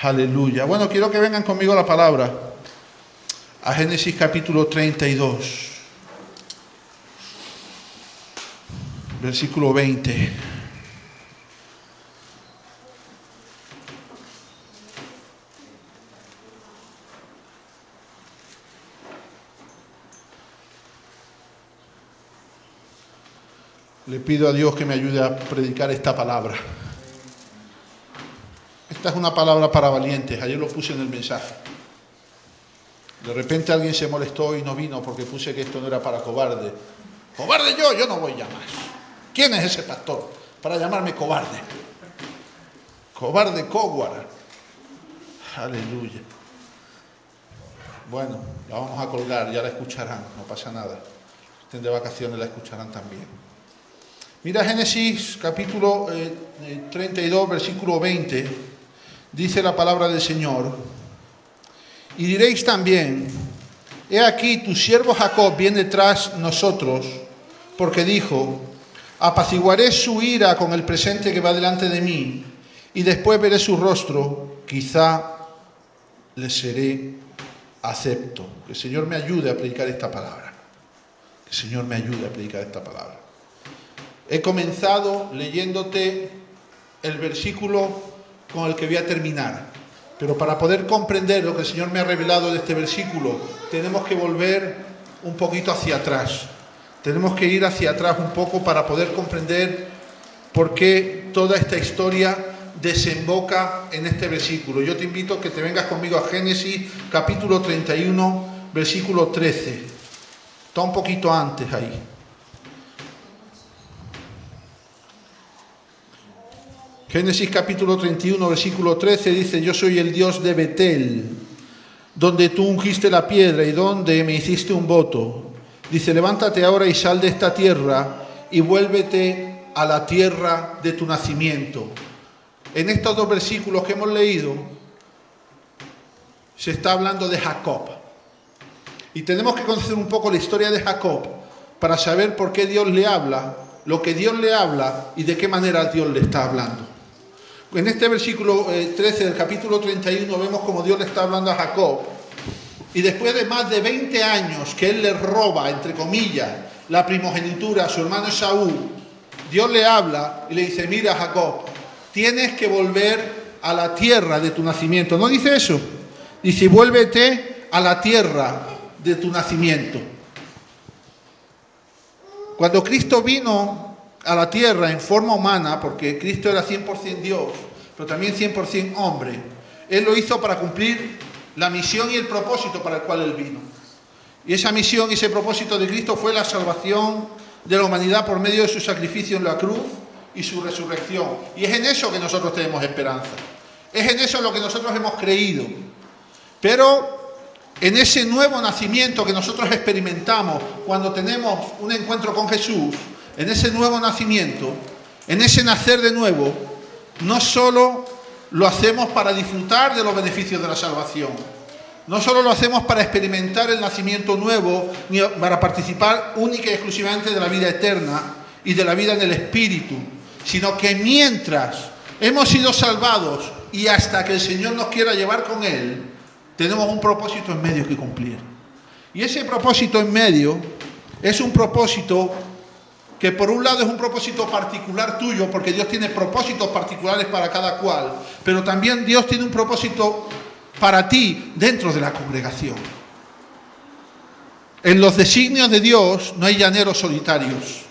Aleluya. Bueno, quiero que vengan conmigo a la palabra. A Génesis capítulo 32. Versículo 20. Le pido a Dios que me ayude a predicar esta palabra. Esta es una palabra para valientes. Ayer lo puse en el mensaje. De repente alguien se molestó y no vino porque puse que esto no era para cobarde. ¡Cobarde yo no voy a llamar! ¿Quién es ese pastor para llamarme cobarde? Cobarde, coward. Aleluya. Bueno, la vamos a colgar, ya la escucharán, no pasa nada. Si estén de vacaciones la escucharán también. Mira Génesis capítulo 32, versículo 20, dice la palabra del Señor. Y diréis también, he aquí tu siervo Jacob viene tras nosotros, porque dijo, apaciguaré su ira con el presente que va delante de mí, y después veré su rostro, quizá le seré acepto. Que el Señor me ayude a predicar esta palabra. Que el Señor me ayude a predicar esta palabra. He comenzado leyéndote el versículo con el que voy a terminar. Pero para poder comprender lo que el Señor me ha revelado de este versículo, tenemos que volver un poquito hacia atrás. Tenemos que ir hacia atrás un poco para poder comprender por qué toda esta historia desemboca en este versículo. Yo te invito a que te vengas conmigo a Génesis capítulo 31, versículo 13. Está un poquito antes ahí. Génesis capítulo 31, versículo 13 dice, yo soy el Dios de Betel, donde tú ungiste la piedra y donde me hiciste un voto. Dice, levántate ahora y sal de esta tierra y vuélvete a la tierra de tu nacimiento. En estos dos versículos que hemos leído, se está hablando de Jacob. Y tenemos que conocer un poco la historia de Jacob para saber por qué Dios le habla, lo que Dios le habla y de qué manera Dios le está hablando. En este versículo 13 del capítulo 31 vemos como Dios le está hablando a Jacob. Y después de más de 20 años que él le roba, entre comillas, la primogenitura a su hermano Esaú, Dios le habla y le dice, mira Jacob, tienes que volver a la tierra de tu nacimiento. ¿No dice eso? Dice, vuélvete a la tierra de tu nacimiento. Cuando Cristo vino a la tierra en forma humana, porque Cristo era 100% Dios, pero también 100% hombre, Él lo hizo para cumplir la misión y el propósito para el cual Él vino. Y esa misión y ese propósito de Cristo fue la salvación de la humanidad por medio de su sacrificio en la cruz y su resurrección. Y es en eso que nosotros tenemos esperanza. Es en eso lo que nosotros hemos creído. Pero en ese nuevo nacimiento que nosotros experimentamos cuando tenemos un encuentro con Jesús, en ese nuevo nacimiento, en ese nacer de nuevo, no solo lo hacemos para disfrutar de los beneficios de la salvación, no solo lo hacemos para experimentar el nacimiento nuevo, ni para participar única y exclusivamente de la vida eterna y de la vida en el Espíritu, sino que mientras hemos sido salvados y hasta que el Señor nos quiera llevar con Él, tenemos un propósito en medio que cumplir. Y ese propósito en medio es un propósito que por un lado es un propósito particular tuyo, porque Dios tiene propósitos particulares para cada cual, pero también Dios tiene un propósito para ti dentro de la congregación. En los designios de Dios no hay llaneros solitarios.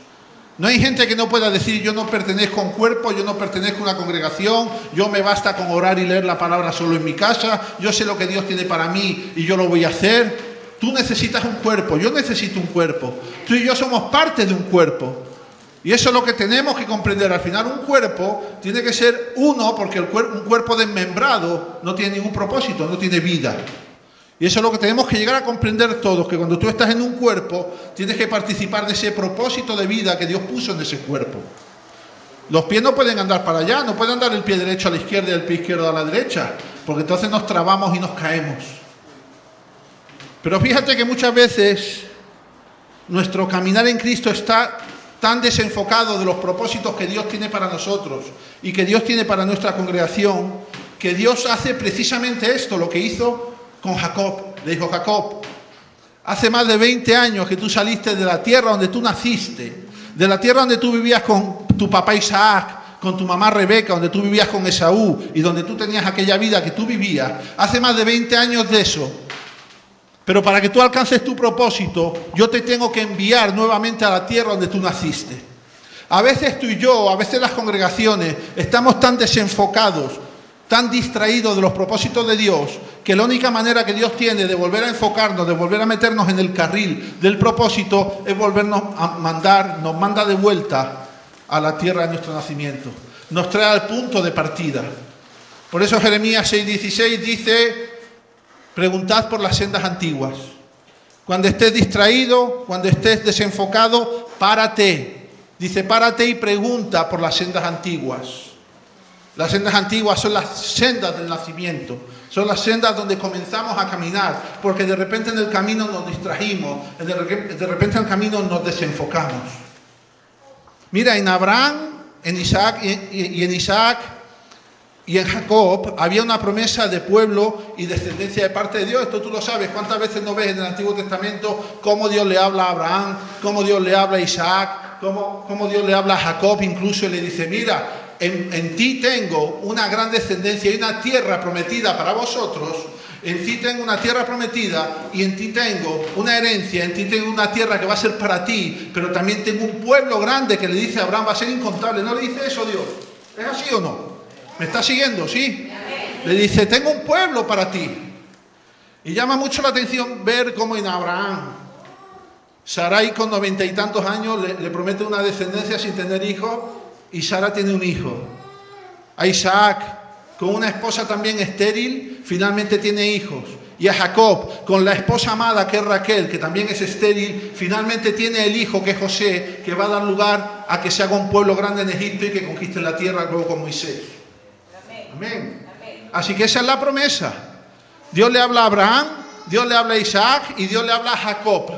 No hay gente que no pueda decir, yo no pertenezco a un cuerpo, yo no pertenezco a una congregación, yo me basta con orar y leer la palabra solo en mi casa, yo sé lo que Dios tiene para mí y yo lo voy a hacer. Tú necesitas un cuerpo, yo necesito un cuerpo. Tú y yo somos parte de un cuerpo. Y eso es lo que tenemos que comprender. Al final un cuerpo tiene que ser uno, porque un cuerpo desmembrado no tiene ningún propósito, no tiene vida. Y eso es lo que tenemos que llegar a comprender todos, que cuando tú estás en un cuerpo, tienes que participar de ese propósito de vida que Dios puso en ese cuerpo. Los pies no pueden andar para allá, no pueden andar el pie derecho a la izquierda y el pie izquierdo a la derecha, porque entonces nos trabamos y nos caemos. Pero fíjate que muchas veces nuestro caminar en Cristo está tan desenfocado de los propósitos que Dios tiene para nosotros y que Dios tiene para nuestra congregación, que Dios hace precisamente esto, lo que hizo con Jacob. Le dijo: Jacob, hace más de 20 años que tú saliste de la tierra donde tú naciste, de la tierra donde tú vivías con tu papá Isaac, con tu mamá Rebeca, donde tú vivías con Esaú y donde tú tenías aquella vida que tú vivías. Hace más de 20 años de eso. Pero para que tú alcances tu propósito, yo te tengo que enviar nuevamente a la tierra donde tú naciste. A veces tú y yo, a veces las congregaciones, estamos tan desenfocados, tan distraídos de los propósitos de Dios, que la única manera que Dios tiene de volver a enfocarnos, de volver a meternos en el carril del propósito, es volvernos a mandar, nos manda de vuelta a la tierra de nuestro nacimiento. Nos trae al punto de partida. Por eso Jeremías 6:16 dice: preguntad por las sendas antiguas. Cuando estés distraído, cuando estés desenfocado, párate. Dice: párate y pregunta por las sendas antiguas. Las sendas antiguas son las sendas del nacimiento. Son las sendas donde comenzamos a caminar, porque de repente en el camino nos distrajimos, de repente en el camino nos desenfocamos. Mira, en Abraham, en Isaac y en Jacob había una promesa de pueblo y descendencia de parte de Dios. Esto tú lo sabes. ¿Cuántas veces no ves en el Antiguo Testamento cómo Dios le habla a Abraham, cómo Dios le habla a Isaac, cómo Dios le habla a Jacob? Incluso le dice: mira, en ti tengo una gran descendencia y una tierra prometida para vosotros. En ti tengo una tierra prometida y en ti tengo una herencia, en ti tengo una tierra que va a ser para ti, pero también tengo un pueblo grande que le dice a Abraham: va a ser incontable. ¿No le dice eso Dios? ¿Es así o no? ¿Me está siguiendo? ¿Sí? Le dice: tengo un pueblo para ti. Y llama mucho la atención ver cómo en Abraham, Sarai con 90 y tantos años le promete una descendencia sin tener hijos, y Sara tiene un hijo. A Isaac, con una esposa también estéril, finalmente tiene hijos. Y a Jacob, con la esposa amada que es Raquel, que también es estéril, finalmente tiene el hijo que es José, que va a dar lugar a que se haga un pueblo grande en Egipto y que conquiste la tierra luego con Moisés. Amén. Así que esa es la promesa. Dios le habla a Abraham, Dios le habla a Isaac y Dios le habla a Jacob.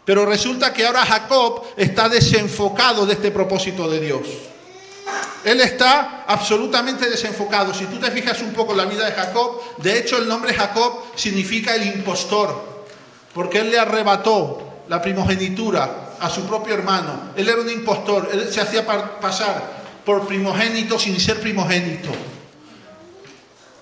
Pero resulta que ahora Jacob está desenfocado de este propósito de Dios. Él está absolutamente desenfocado. Si tú te fijas un poco en la vida de Jacob, de hecho el nombre Jacob significa el impostor, porque él le arrebató la primogenitura a su propio hermano. Él era un impostor, él se hacía pasar por primogénito sin ser primogénito.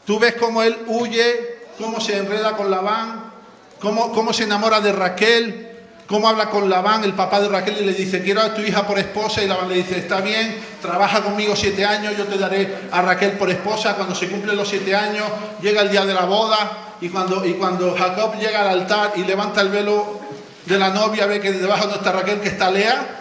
Tú ves cómo él huye, cómo se enreda con Labán, cómo se enamora de Raquel, cómo habla con Labán, el papá de Raquel, y le dice: quiero a tu hija por esposa. Y Labán le dice: está bien, trabaja conmigo 7 años, yo te daré a Raquel por esposa. Cuando se cumplen los 7 años, llega el día de la boda, y cuando Jacob llega al altar y levanta el velo de la novia, ve que debajo no está Raquel, que está Lea.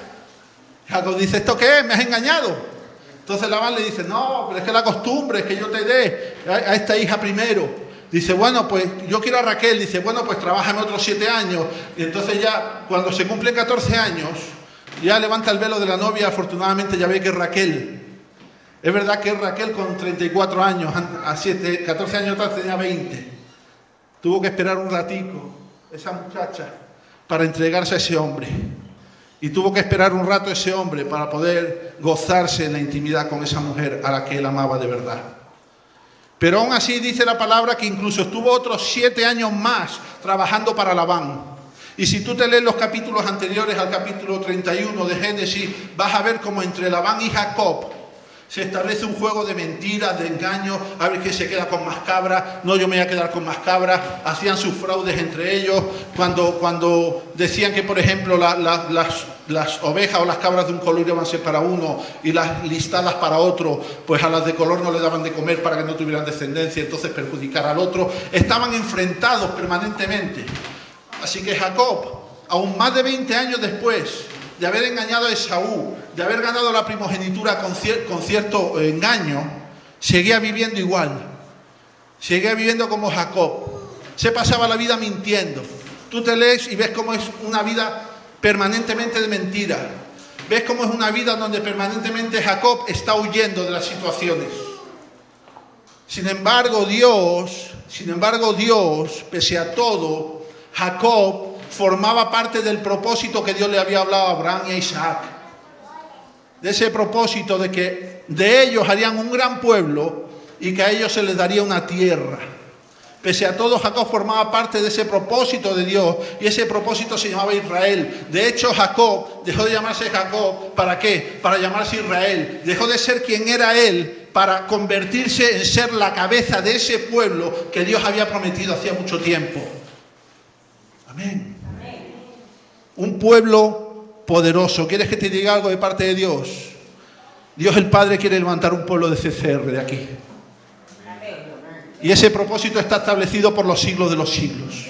Jacob dice: ¿esto qué es? ¿Me has engañado? Entonces Labán le dice: no, pero es que la costumbre es que yo te dé a esta hija primero. Dice: bueno, pues yo quiero a Raquel. Dice: bueno, pues trabájame otros 7 años. Y entonces ya, cuando se cumplen 14 años, ya levanta el velo de la novia. Afortunadamente ya ve que es Raquel. Es verdad que es Raquel con 34 años. A 14 años atrás tenía 20. Tuvo que esperar un ratico, esa muchacha, para entregarse a ese hombre. Y tuvo que esperar un rato ese hombre para poder gozarse en la intimidad con esa mujer a la que él amaba de verdad. Pero aún así dice la palabra que incluso estuvo otros 7 años más trabajando para Labán. Y si tú te lees los capítulos anteriores al capítulo 31 de Génesis, vas a ver cómo entre Labán y Jacob se establece un juego de mentiras, de engaños, a ver quién se queda con más cabras. No, yo me voy a quedar con más cabras. Hacían sus fraudes entre ellos. Cuando decían que, por ejemplo, las ovejas o las cabras de un color iban a ser para uno y las listadas para otro, pues a las de color no le daban de comer para que no tuvieran descendencia, entonces perjudicar al otro. Estaban enfrentados permanentemente. Así que Jacob, aún más de 20 años después de haber engañado a Esaú, de haber ganado la primogenitura con cierto engaño, seguía viviendo igual. Seguía viviendo como Jacob. Se pasaba la vida mintiendo. Tú te lees y ves cómo es una vida permanentemente de mentira. Ves cómo es una vida donde permanentemente Jacob está huyendo de las situaciones. Sin embargo, Dios, pese a todo, Jacob formaba parte del propósito que Dios le había hablado a Abraham y a Isaac. De ese propósito de que de ellos harían un gran pueblo y que a ellos se les daría una tierra. Pese a todo, Jacob formaba parte de ese propósito de Dios, y ese propósito se llamaba Israel. De hecho, Jacob dejó de llamarse Jacob, ¿para qué? Para llamarse Israel. Dejó de ser quien era él para convertirse en ser la cabeza de ese pueblo que Dios había prometido hacía mucho tiempo. Amén. Un pueblo poderoso. ¿Quieres que te diga algo de parte de Dios? Dios el Padre quiere levantar un pueblo de CCR de aquí. Y ese propósito está establecido por los siglos de los siglos.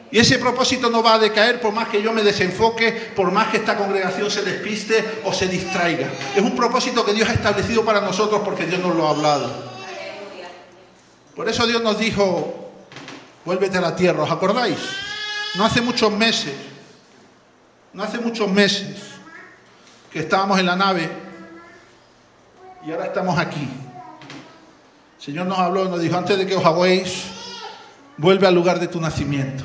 Y ese propósito no va a decaer por más que yo me desenfoque, por más que esta congregación se despiste o se distraiga. Es un propósito que Dios ha establecido para nosotros porque Dios nos lo ha hablado. Por eso Dios nos dijo, vuélvete a la tierra. ¿Os acordáis? No hace muchos meses que estábamos en la nave y ahora estamos aquí. El Señor nos habló, nos dijo, antes de que os hagáis, vuelve al lugar de tu nacimiento.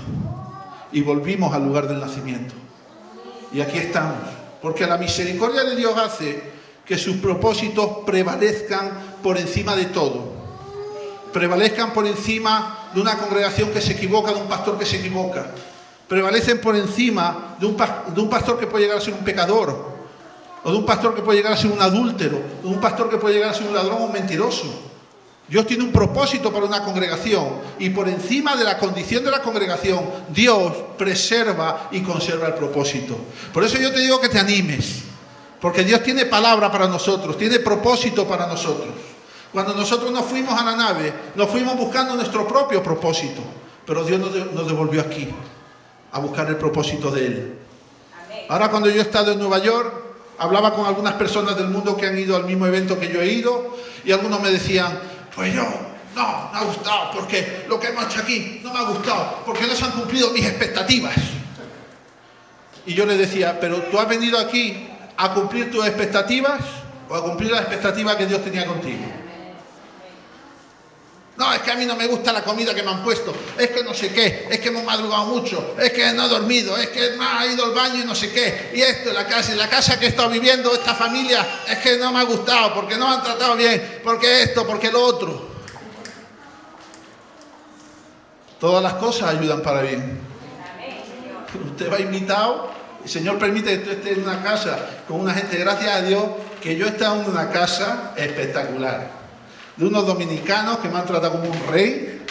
Y volvimos al lugar del nacimiento. Y aquí estamos. Porque la misericordia de Dios hace que sus propósitos prevalezcan por encima de todo. Prevalezcan por encima de una congregación que se equivoca, de un pastor que se equivoca. Prevalecen por encima de un pastor que puede llegar a ser un pecador. O de un pastor que puede llegar a ser un adúltero. De un pastor que puede llegar a ser un ladrón o un mentiroso. Dios tiene un propósito para una congregación y por encima de la condición de la congregación, Dios preserva y conserva el propósito. Por eso yo te digo que te animes, porque Dios tiene palabra para nosotros, tiene propósito para nosotros. Cuando nosotros nos fuimos a la nave, nos fuimos buscando nuestro propio propósito, pero Dios nos devolvió aquí, a buscar el propósito de Él. Ahora cuando yo he estado en Nueva York, hablaba con algunas personas del mundo que han ido al mismo evento que yo he ido, y algunos me decían, pues yo, no me ha gustado, porque lo que hemos hecho aquí no me ha gustado, porque no se han cumplido mis expectativas. Y yo le decía, pero ¿tú has venido aquí a cumplir tus expectativas o a cumplir las expectativas que Dios tenía contigo? No, es que a mí no me gusta la comida que me han puesto, es que no sé qué, es que hemos madrugado mucho, es que no he dormido, es que me ha ido al baño y no sé qué, y esto, en la casa que he estado viviendo, esta familia, es que no me ha gustado, porque no me han tratado bien, porque esto, porque lo otro. Todas las cosas ayudan para bien. Usted va invitado, el Señor permite que usted esté en una casa con una gente, gracias a Dios, que yo he estado en una casa espectacular. De unos dominicanos que me han tratado como un rey,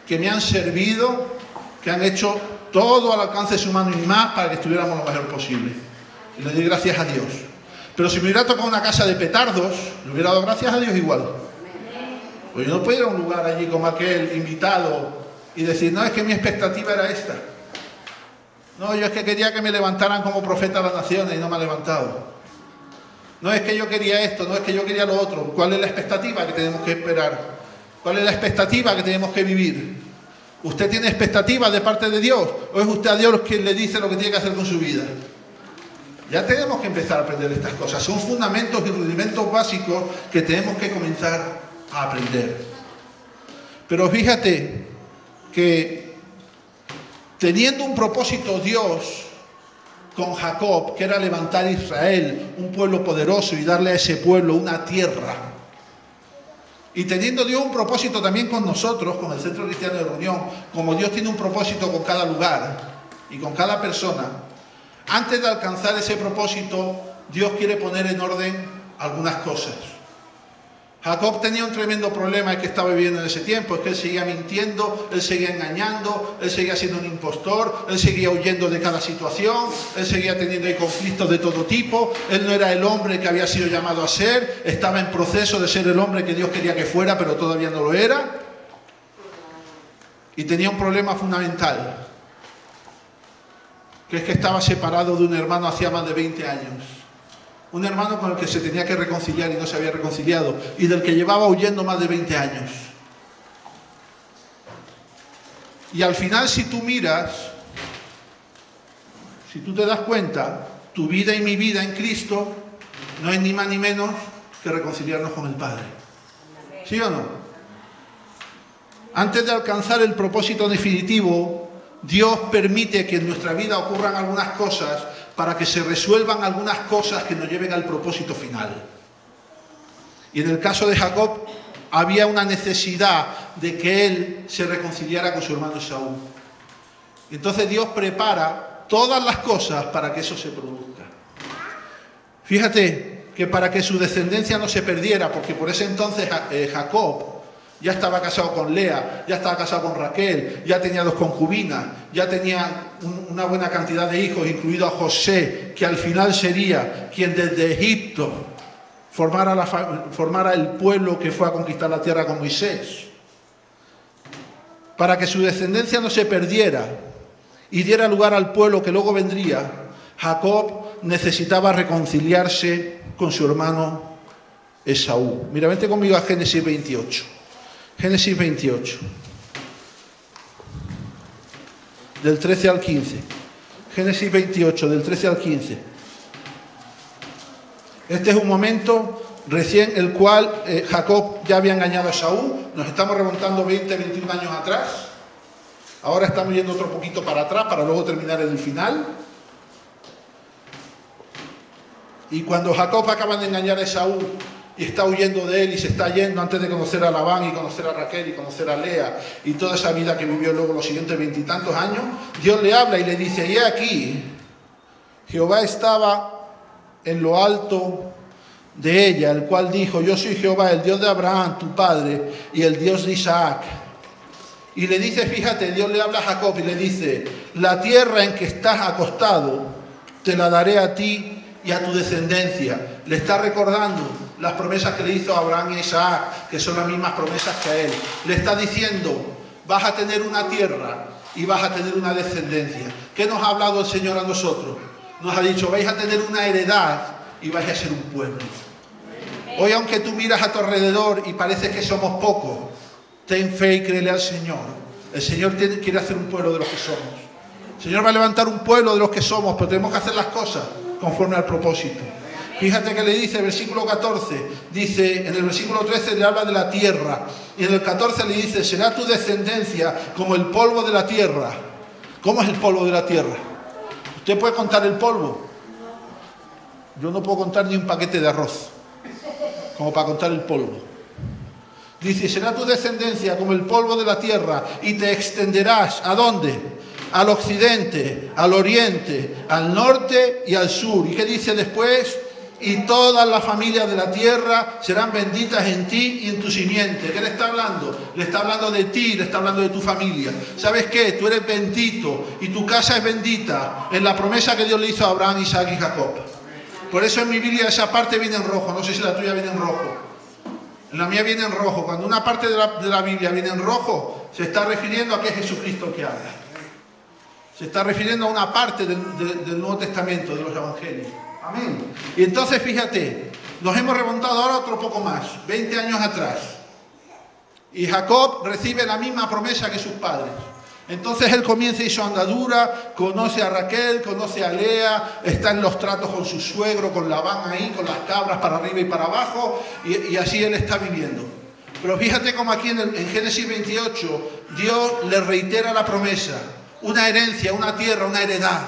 que me han servido, que han hecho todo al alcance de su mano y más para que estuviéramos lo mejor posible. Y le doy gracias a Dios. Pero si me hubiera tocado una casa de petardos, le hubiera dado gracias a Dios igual. Pues yo no puedo ir a un lugar allí como aquel invitado y decir, no, es que mi expectativa era esta. No, yo es que quería que me levantaran como profeta de las naciones y no me ha levantado. No es que yo quería esto, no es que yo quería lo otro. ¿Cuál es la expectativa que tenemos que esperar? ¿Cuál es la expectativa que tenemos que vivir? ¿Usted tiene expectativas de parte de Dios? ¿O es usted a Dios quien le dice lo que tiene que hacer con su vida? Ya tenemos que empezar a aprender estas cosas. Son fundamentos y rudimentos básicos que tenemos que comenzar a aprender. Pero fíjate que teniendo un propósito Dios con Jacob, que era levantar a Israel, un pueblo poderoso, y darle a ese pueblo una tierra. Y teniendo Dios un propósito también con nosotros, con el Centro Cristiano de Reunión, como Dios tiene un propósito con cada lugar y con cada persona, antes de alcanzar ese propósito, Dios quiere poner en orden algunas cosas. Jacob tenía un tremendo problema que estaba viviendo en ese tiempo, es que él seguía mintiendo, él seguía engañando, él seguía siendo un impostor, él seguía huyendo de cada situación, él seguía teniendo ahí conflictos de todo tipo, él no era el hombre que había sido llamado a ser, estaba en proceso de ser el hombre que Dios quería que fuera, pero todavía no lo era, y tenía un problema fundamental, que es que estaba separado de un hermano hacía más de 20 años. Un hermano con el que se tenía que reconciliar y no se había reconciliado, y del que llevaba huyendo más de 20 años. Y al final, si tú miras, si tú te das cuenta, tu vida y mi vida en Cristo no es ni más ni menos que reconciliarnos con el Padre. ¿Sí o no? Antes de alcanzar el propósito definitivo, Dios permite que en nuestra vida ocurran algunas cosas para que se resuelvan algunas cosas que nos lleven al propósito final. Y en el caso de Jacob, había una necesidad de que él se reconciliara con su hermano Esaú. Entonces Dios prepara todas las cosas para que eso se produzca. Fíjate que para que su descendencia no se perdiera, porque por ese entonces Jacob ya estaba casado con Lea, ya estaba casado con Raquel, ya tenía 2 concubinas, ya tenía una buena cantidad de hijos, incluido a José, que al final sería quien desde Egipto formara el pueblo que fue a conquistar la tierra con Moisés. Para que su descendencia no se perdiera y diera lugar al pueblo que luego vendría, Jacob necesitaba reconciliarse con su hermano Esaú. Mira, vente conmigo a Génesis 28. Génesis 28. Del 13 al 15. Génesis 28, del 13 al 15. Este es un momento recién el cual Jacob ya había engañado a Esaú. Nos estamos remontando 20, 21 años atrás. Ahora estamos yendo otro poquito para atrás para luego terminar en el final. Y cuando Jacob acaba de engañar a Esaú y está huyendo de él y se está yendo antes de conocer a Labán y conocer a Raquel y conocer a Lea y toda esa vida que vivió luego los siguientes 20 y tantos años, Dios le habla y le dice: y aquí Jehová estaba en lo alto de ella, el cual dijo: yo soy Jehová, el Dios de Abraham, tu padre, y el Dios de Isaac. Y le dice, fíjate, Dios le habla a Jacob y le dice: la tierra en que estás acostado te la daré a ti y a tu descendencia. Le está recordando las promesas que le hizo a Abraham y a Isaac, que son las mismas promesas que a él. Le está diciendo: vas a tener una tierra y vas a tener una descendencia. ¿Qué nos ha hablado el Señor a nosotros? Nos ha dicho: vais a tener una heredad y vais a ser un pueblo. Hoy, aunque tú miras a tu alrededor y parece que somos pocos, ten fe y créele al Señor. El Señor quiere hacer un pueblo de los que somos. El Señor va a levantar un pueblo de los que somos, pero tenemos que hacer las cosas conforme al propósito. Fíjate que le dice el versículo 14, dice, en el versículo 13 le habla de la tierra, y en el 14 le dice: será tu descendencia como el polvo de la tierra. ¿Cómo es el polvo de la tierra? ¿Usted puede contar el polvo? Yo no puedo contar ni un paquete de arroz, como para contar el polvo. Dice: será tu descendencia como el polvo de la tierra, y te extenderás, ¿a dónde? Al occidente, al oriente, al norte y al sur. ¿Y qué dice después? Y todas las familias de la tierra serán benditas en ti y en tu simiente. ¿Qué le está hablando? Le está hablando de ti, le está hablando de tu familia. ¿Sabes qué? Tú eres bendito y tu casa es bendita en la promesa que Dios le hizo a Abraham, Isaac y Jacob. Por eso en mi Biblia esa parte viene en rojo. No sé si la tuya viene en rojo. En la mía viene en rojo. Cuando una parte de la Biblia viene en rojo, se está refiriendo a que es Jesucristo que habla. Se está refiriendo a una parte del Nuevo Testamento, de los Evangelios. Amén. Y entonces, fíjate, nos hemos remontado ahora otro poco más, 20 años atrás. Y Jacob recibe la misma promesa que sus padres. Entonces él comienza y su andadura, conoce a Raquel, conoce a Lea, está en los tratos con su suegro, con Labán ahí, con las cabras para arriba y para abajo, y así él está viviendo. Pero fíjate como aquí en Génesis 28, Dios le reitera la promesa: una herencia, una tierra, una heredad,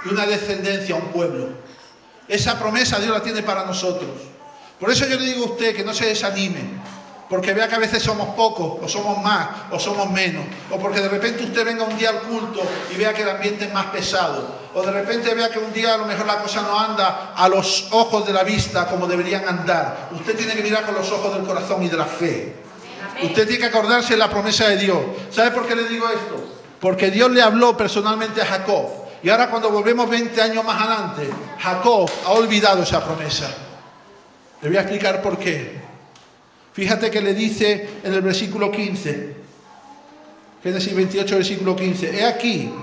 y una descendencia, un pueblo. Esa promesa Dios la tiene para nosotros. Por eso yo le digo a usted que no se desanime, porque vea que a veces somos pocos, o somos más, o somos menos, o porque de repente usted venga un día al culto y vea que el ambiente es más pesado, o de repente vea que un día a lo mejor la cosa no anda a los ojos de la vista como deberían andar. Usted tiene que mirar con los ojos del corazón y de la fe. Usted tiene que acordarse de la promesa de Dios. ¿Sabe por qué le digo esto? Porque Dios le habló personalmente a Jacob. Y ahora cuando volvemos 20 años más adelante, Jacob ha olvidado esa promesa. Le voy a explicar por qué. Fíjate que le dice en el versículo 15, Génesis 28, versículo 15, he aquí,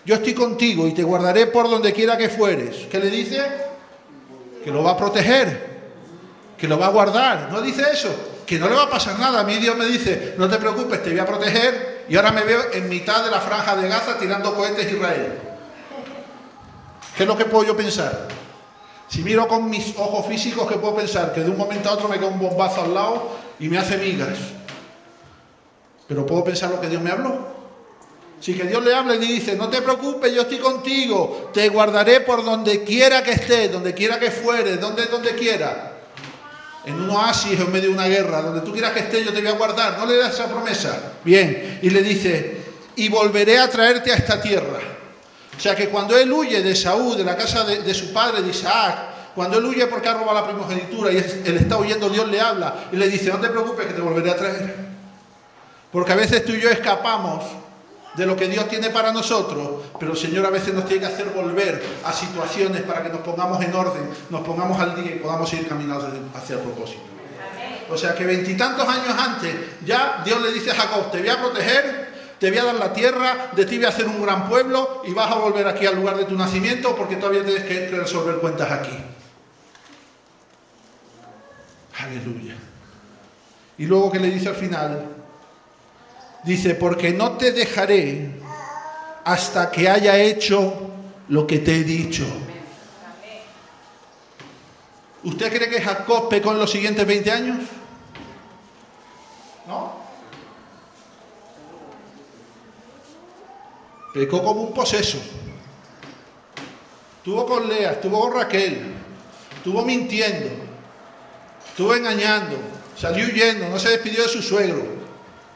yo estoy contigo y te guardaré por donde quiera que fueres. ¿Qué le dice? Que lo va a proteger, que lo va a guardar. ¿No dice eso? Que no le va a pasar nada. A mí Dios me dice: no te preocupes, te voy a proteger. Y ahora me veo en mitad de la franja de Gaza tirando cohetes a Israel. ¿Qué es lo que puedo yo pensar? Si miro con mis ojos físicos, ¿qué puedo pensar? Que de un momento a otro me cae un bombazo al lado y me hace migas. Pero puedo pensar lo que Dios me habló. Si que Dios le habla y le dice: no te preocupes, yo estoy contigo, te guardaré por donde quiera que estés, donde quiera que fueres, donde quiera. en un oasis o en medio de una guerra, donde tú quieras que esté, yo te voy a guardar. No le das esa promesa. Bien, y le dice, y volveré a traerte a esta tierra. O sea que cuando él huye de Saúl, de la casa de su padre, de Isaac, cuando él huye porque ha robado la primogenitura y él está huyendo, Dios le habla y le dice, no te preocupes que te volveré a traer. Porque a veces tú y yo escapamos de lo que Dios tiene para nosotros, pero el Señor a veces nos tiene que hacer volver a situaciones para que nos pongamos en orden, nos pongamos al día y podamos ir caminando hacia el propósito. O sea que 20 y tantos años antes, ya Dios le dice a Jacob, te voy a proteger, te voy a dar la tierra, de ti voy a hacer un gran pueblo y vas a volver aquí al lugar de tu nacimiento porque todavía tienes que resolver cuentas aquí. Aleluya. Y luego que le dice al final, dice, porque no te dejaré hasta que haya hecho lo que te he dicho. ¿Usted cree que Jacob pecó en los siguientes 20 años? ¿No? Pecó como un poseso. Estuvo con Lea, estuvo con Raquel, estuvo mintiendo, estuvo engañando, salió huyendo, no se despidió de su suegro.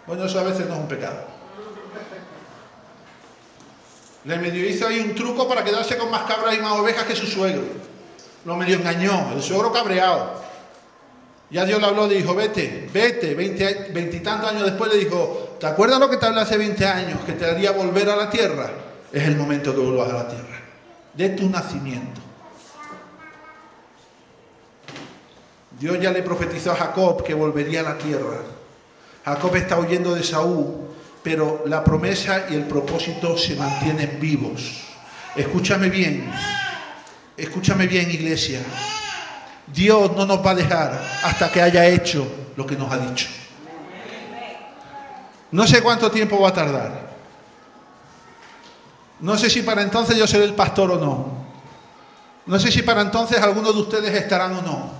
Bueno, eso a veces no es un pecado. Le medio hizo ahí un truco para quedarse con más cabras y más ovejas que su suegro. Lo medio engañó, el suegro cabreado. Ya Dios le habló, le dijo, vete, 20 y tantos años después le dijo, ¿te acuerdas lo que te hablé hace 20 años? Que te haría volver a la tierra. Es el momento que vuelvas a la tierra. De tu nacimiento. Dios ya le profetizó a Jacob que volvería a la tierra. Jacob está huyendo de Saúl, pero la promesa y el propósito se mantienen vivos. Escúchame bien, iglesia. Dios no nos va a dejar hasta que haya hecho lo que nos ha dicho. No sé cuánto tiempo va a tardar. No sé si para entonces yo seré el pastor o no. No sé si para entonces algunos de ustedes estarán o no.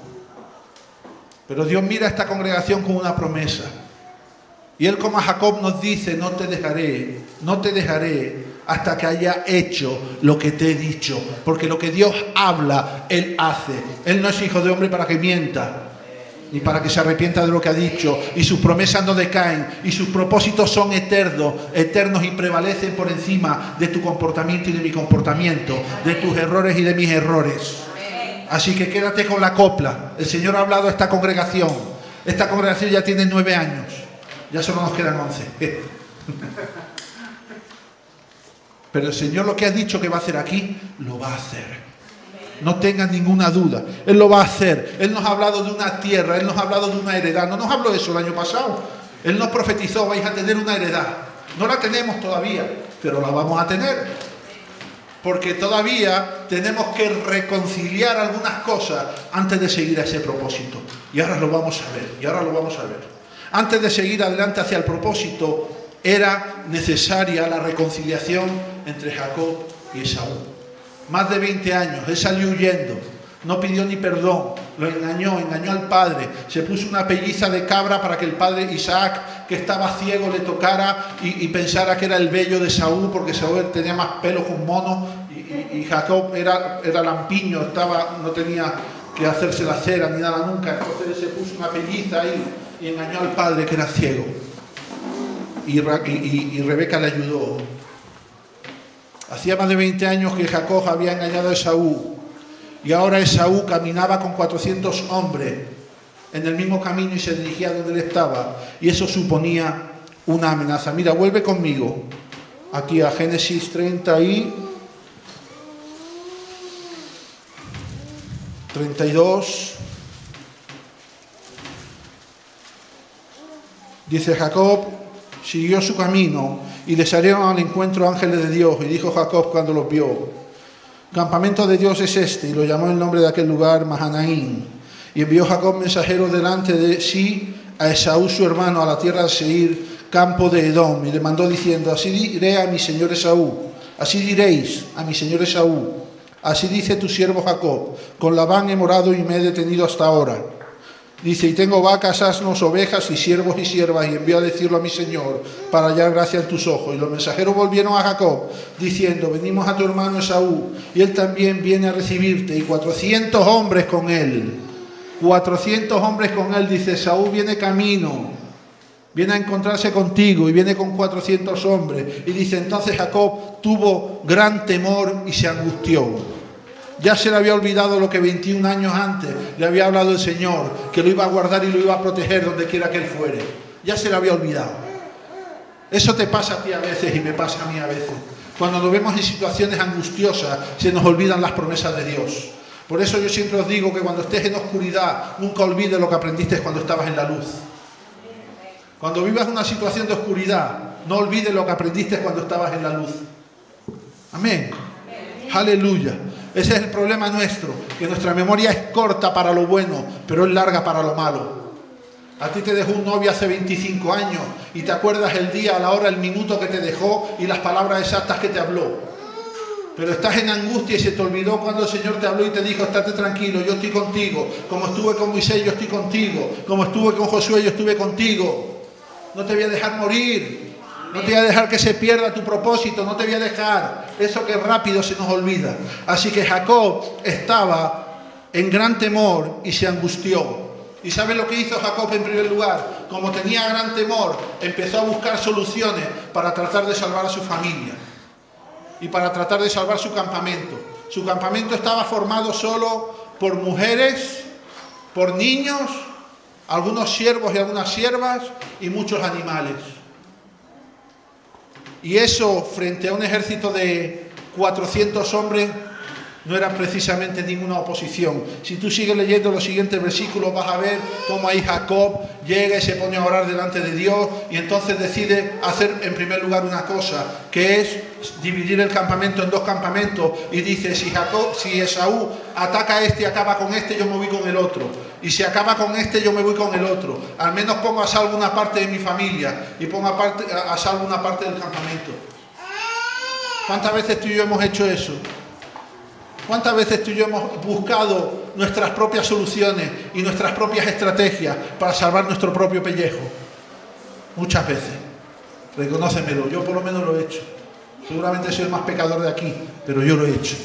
Pero Dios mira a esta congregación con una promesa. Y Él, como a Jacob, nos dice, no te dejaré hasta que haya hecho lo que te he dicho. Porque lo que Dios habla, Él hace. Él no es hijo de hombre para que mienta, ni para que se arrepienta de lo que ha dicho. Y sus promesas no decaen, y sus propósitos son eternos y prevalecen por encima de tu comportamiento y de mi comportamiento, de tus errores y de mis errores. Así que quédate con la copla. El Señor ha hablado a esta congregación. Esta congregación ya tiene 9 años. Ya solo nos quedan 11. Pero el Señor lo que ha dicho que va a hacer aquí, lo va a hacer. No tengan ninguna duda. Él lo va a hacer. Él nos ha hablado de una tierra, Él nos ha hablado de una heredad. No nos habló de eso el año pasado. Él nos profetizó, vais a tener una heredad. No la tenemos todavía, pero la vamos a tener. Porque todavía tenemos que reconciliar algunas cosas antes de seguir a ese propósito. Y ahora lo vamos a ver. Antes de seguir adelante hacia el propósito, era necesaria la reconciliación entre Jacob y Esaú. Más de 20 años, él salió huyendo, no pidió ni perdón, lo engañó al padre, se puso una pelliza de cabra para que el padre Isaac, que estaba ciego, le tocara y pensara que era el vello de Esaú, porque Esaú tenía más pelo que un mono y Jacob era lampiño, no tenía que hacerse la cera ni nada nunca, entonces se puso una pelliza ahí y engañó al padre que era ciego. Y Rebeca le ayudó. Hacía más de 20 años que Jacob había engañado a Esaú. Y ahora Esaú caminaba con 400 hombres en el mismo camino y se dirigía a donde él estaba. Y eso suponía una amenaza. Mira, vuelve conmigo aquí a Génesis 30 y 32. Dice Jacob, siguió su camino y le salieron al encuentro ángeles de Dios. Y dijo Jacob cuando los vio, campamento de Dios es este, y lo llamó el nombre de aquel lugar Mahanaim. Y envió Jacob mensajeros delante de sí a Esaú su hermano a la tierra de Seir, campo de Edom, y le mandó diciendo, así diré a mi señor Esaú, así diréis a mi señor Esaú, así dice tu siervo Jacob, con Labán he morado y me he detenido hasta ahora. Dice, y tengo vacas, asnos, ovejas y siervos y siervas, y envío a decirlo a mi señor, para hallar gracia en tus ojos. Y los mensajeros volvieron a Jacob, diciendo, venimos a tu hermano Esaú, y él también viene a recibirte, y 400 hombres con él. 400 hombres con él. Dice, Esaú viene camino, viene a encontrarse contigo y viene con 400 hombres. Y dice, entonces Jacob tuvo gran temor y se angustió. Ya se le había olvidado lo que 21 años antes le había hablado el Señor, que lo iba a guardar y lo iba a proteger donde quiera que él fuere. Ya se le había olvidado. Eso te pasa a ti a veces y me pasa a mí a veces. Cuando nos vemos en situaciones angustiosas, se nos olvidan las promesas de Dios. Por eso yo siempre os digo que cuando estés en oscuridad, nunca olvides lo que aprendiste cuando estabas en la luz. Cuando vivas una situación de oscuridad, no olvides lo que aprendiste cuando estabas en la luz. Amén. Aleluya. Ese es el problema nuestro, que nuestra memoria es corta para lo bueno, pero es larga para lo malo. A ti te dejó un novio hace 25 años y te acuerdas el día, la hora, el minuto que te dejó y las palabras exactas que te habló. Pero estás en angustia y se te olvidó cuando el Señor te habló y te dijo, estate tranquilo, yo estoy contigo. Como estuve con Moisés, yo estoy contigo. Como estuve con Josué, yo estuve contigo. No te voy a dejar morir. No te voy a dejar que se pierda tu propósito, no te voy a dejar. Eso que rápido se nos olvida. Así que Jacob estaba en gran temor y se angustió. ¿Y sabes lo que hizo Jacob en primer lugar? Como tenía gran temor, empezó a buscar soluciones para tratar de salvar a su familia y para tratar de salvar su campamento. Su campamento estaba formado solo por mujeres, por niños, algunos siervos y algunas siervas y muchos animales. Y eso, frente a un ejército de 400 hombres, no era precisamente ninguna oposición. Si tú sigues leyendo los siguientes versículos, vas a ver cómo ahí Jacob llega y se pone a orar delante de Dios y entonces decide hacer en primer lugar una cosa, que es dividir el campamento en dos campamentos, y dice, si Esaú ataca a este y acaba con este, yo me voy con el otro. Y si acaba con este, yo me voy con el otro. Al menos pongo a salvo una parte de mi familia y pongo a salvo una parte del campamento. ¿Cuántas veces tú y yo hemos hecho eso? ¿Cuántas veces tú y yo hemos buscado nuestras propias soluciones y nuestras propias estrategias para salvar nuestro propio pellejo? Muchas veces. Reconócemelo, yo por lo menos lo he hecho. Seguramente soy el más pecador de aquí, pero yo lo he hecho.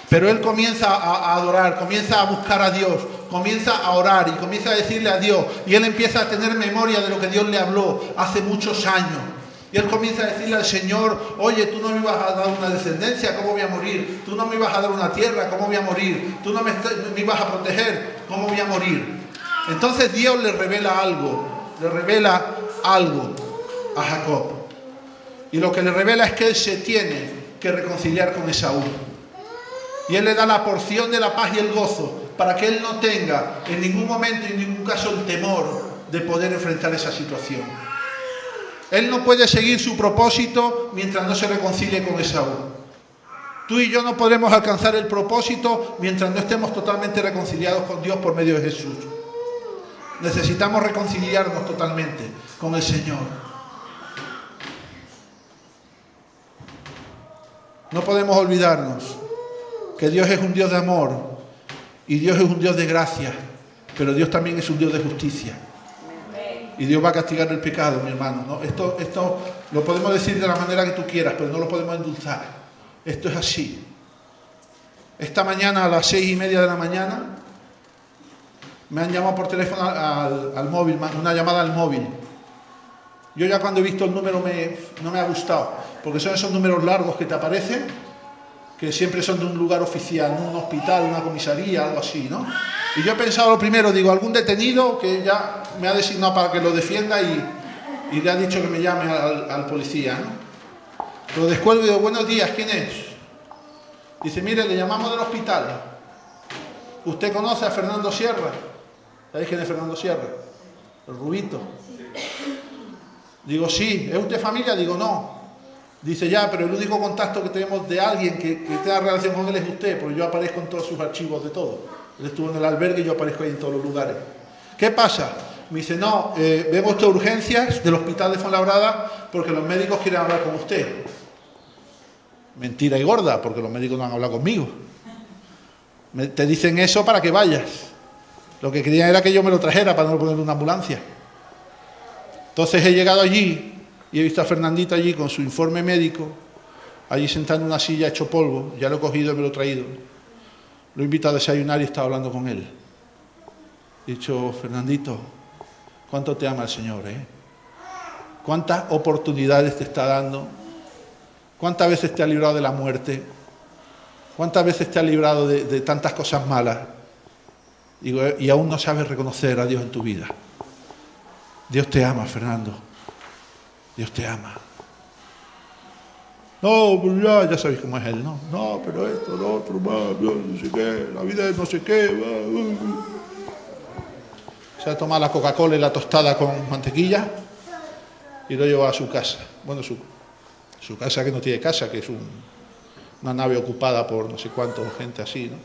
Pero él comienza a adorar, comienza a buscar a Dios, comienza a orar y comienza a decirle a Dios. Y él empieza a tener memoria de lo que Dios le habló hace muchos años. Y él comienza a decirle al Señor, oye, tú no me ibas a dar una descendencia, ¿cómo voy a morir? Tú no me ibas a dar una tierra, ¿cómo voy a morir? Tú no me ibas a proteger, ¿cómo voy a morir? Entonces Dios le revela algo a Jacob. Y lo que le revela es que él se tiene que reconciliar con Esaú. Y él le da la porción de la paz y el gozo para que él no tenga en ningún momento y en ningún caso el temor de poder enfrentar esa situación. Él no puede seguir su propósito mientras no se reconcilie con Esaú. Tú y yo no podremos alcanzar el propósito mientras no estemos totalmente reconciliados con Dios por medio de Jesús. Necesitamos reconciliarnos totalmente con el Señor. No podemos olvidarnos que Dios es un Dios de amor y Dios es un Dios de gracia, pero Dios también es un Dios de justicia. Y Dios va a castigar el pecado, mi hermano, ¿no? Esto lo podemos decir de la manera que tú quieras, pero no lo podemos endulzar. Esto es así. Esta mañana a las 6:30 de la mañana me han llamado por teléfono al móvil, una llamada al móvil. Yo ya cuando he visto el número no me ha gustado, porque son esos números largos que te aparecen, que siempre son de un lugar oficial, un hospital, una comisaría, algo así, ¿no? Y yo he pensado lo primero, digo, algún detenido que ya me ha designado para que lo defienda y le ha dicho que me llame al policía, ¿no? Pero después digo, buenos días, ¿quién es? Dice, mire, le llamamos del hospital. ¿Usted conoce a Fernando Sierra? ¿Sabéis quién es Fernando Sierra? El rubito. Digo, sí. ¿Es usted familia? Digo, no. Dice, ya, pero el único contacto que tenemos de alguien que tenga relación con él es usted, porque yo aparezco en todos sus archivos de todo. Él estuvo en el albergue y yo aparezco ahí en todos los lugares. ¿Qué pasa? Me dice, no, vengo usted a urgencias del hospital de Fuenlabrada porque los médicos quieren hablar con usted. Mentira y gorda, porque los médicos no han hablado conmigo. Te dicen eso para que vayas. Lo que querían era que yo me lo trajera para no poner una ambulancia. Entonces he llegado allí y he visto a Fernandito allí con su informe médico, allí sentado en una silla hecho polvo. Ya lo he cogido y me lo he traído. Lo he invitado a desayunar y he estado hablando con él. He dicho, Fernandito, ¿cuánto te ama el Señor, ¿Cuántas oportunidades te está dando? ¿Cuántas veces te ha librado de la muerte? ¿Cuántas veces te ha librado de tantas cosas malas? Digo, y aún no sabes reconocer a Dios en tu vida. Dios te ama, Fernando. Dios te ama. No, pero ya sabéis cómo es él, ¿no? No, pero esto, lo otro, no sé qué, la vida es no sé qué. Se ha tomado la Coca-Cola y la tostada con mantequilla y lo lleva a su casa. Bueno, su casa que no tiene casa, que es una nave ocupada por no sé cuánta gente así, ¿no?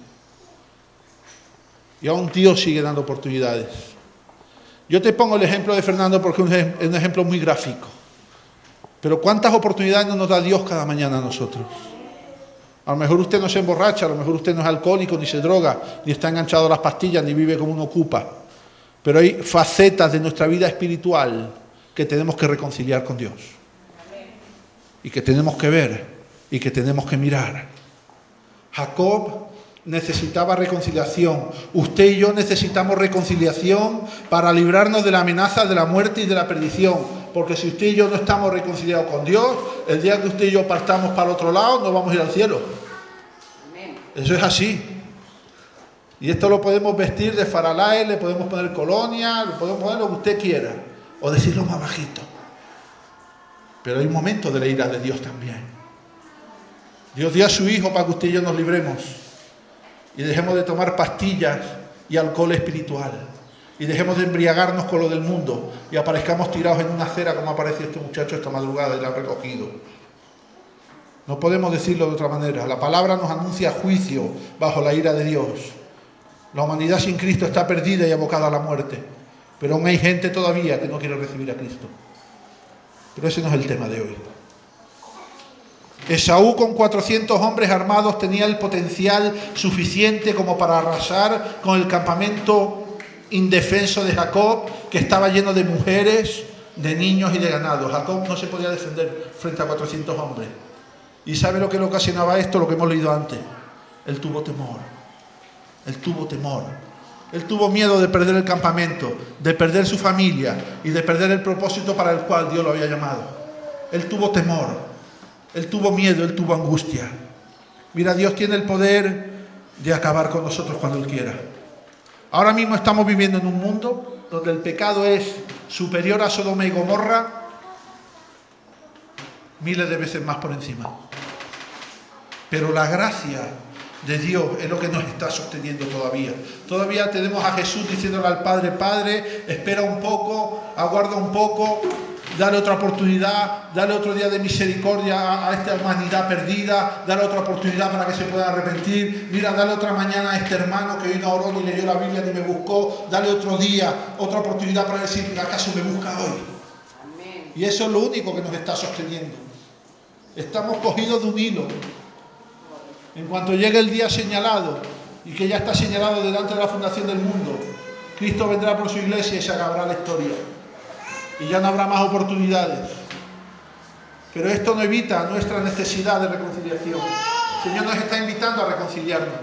Y aún Dios sigue dando oportunidades. Yo te pongo el ejemplo de Fernando porque es un ejemplo muy gráfico. Pero ¿cuántas oportunidades nos da Dios cada mañana a nosotros? A lo mejor usted no se emborracha, a lo mejor usted no es alcohólico, ni se droga, ni está enganchado a las pastillas, ni vive como uno ocupa. Pero hay facetas de nuestra vida espiritual que tenemos que reconciliar con Dios. Y que tenemos que ver, y que tenemos que mirar. Jacob necesitaba reconciliación. Usted y yo necesitamos reconciliación para librarnos de la amenaza de la muerte y de la perdición. Porque si usted y yo no estamos reconciliados con Dios, el día que usted y yo partamos para el otro lado, no vamos a ir al cielo. Eso es así. Y esto lo podemos vestir de faralae, le podemos poner colonia, le podemos poner lo que usted quiera. O decirlo más bajito. Pero hay un momento de la ira de Dios también. Dios dio a su Hijo para que usted y yo nos libremos. Y dejemos de tomar pastillas y alcohol espiritual. Y dejemos de embriagarnos con lo del mundo. Y aparezcamos tirados en una acera como apareció este muchacho esta madrugada y la ha recogido. No podemos decirlo de otra manera. La palabra nos anuncia juicio bajo la ira de Dios. La humanidad sin Cristo está perdida y abocada a la muerte. Pero aún hay gente todavía que no quiere recibir a Cristo. Pero ese no es el tema de hoy. Esaú con 400 hombres armados tenía el potencial suficiente como para arrasar con el campamento indefenso de Jacob, que estaba lleno de mujeres, de niños y de ganado. Jacob no se podía defender frente a 400 hombres. ¿Y sabe lo que le ocasionaba esto? Lo que hemos leído antes. Él tuvo temor. Él tuvo temor. Él tuvo miedo de perder el campamento, de perder su familia y de perder el propósito para el cual Dios lo había llamado. Él tuvo temor. Él tuvo miedo, él tuvo angustia. Mira, Dios tiene el poder de acabar con nosotros cuando Él quiera. Ahora mismo estamos viviendo en un mundo donde el pecado es superior a Sodoma y Gomorra, miles de veces más por encima. Pero la gracia de Dios es lo que nos está sosteniendo todavía. Todavía tenemos a Jesús diciéndole al Padre, Padre, espera un poco, aguarda un poco, dale otra oportunidad, dale otro día de misericordia a esta humanidad perdida, dale otra oportunidad para que se pueda arrepentir. Mira, dale otra mañana a este hermano que hoy no oró ni leyó la Biblia ni me buscó, dale otro día, otra oportunidad para decir, ¿acaso me busca hoy? Amén. Y eso es lo único que nos está sosteniendo. Estamos cogidos de un hilo. En cuanto llegue el día señalado, y que ya está señalado delante de la fundación del mundo, Cristo vendrá por su iglesia y se acabará la historia. Y ya no habrá más oportunidades. Pero esto no evita nuestra necesidad de reconciliación. El Señor nos está invitando a reconciliarnos.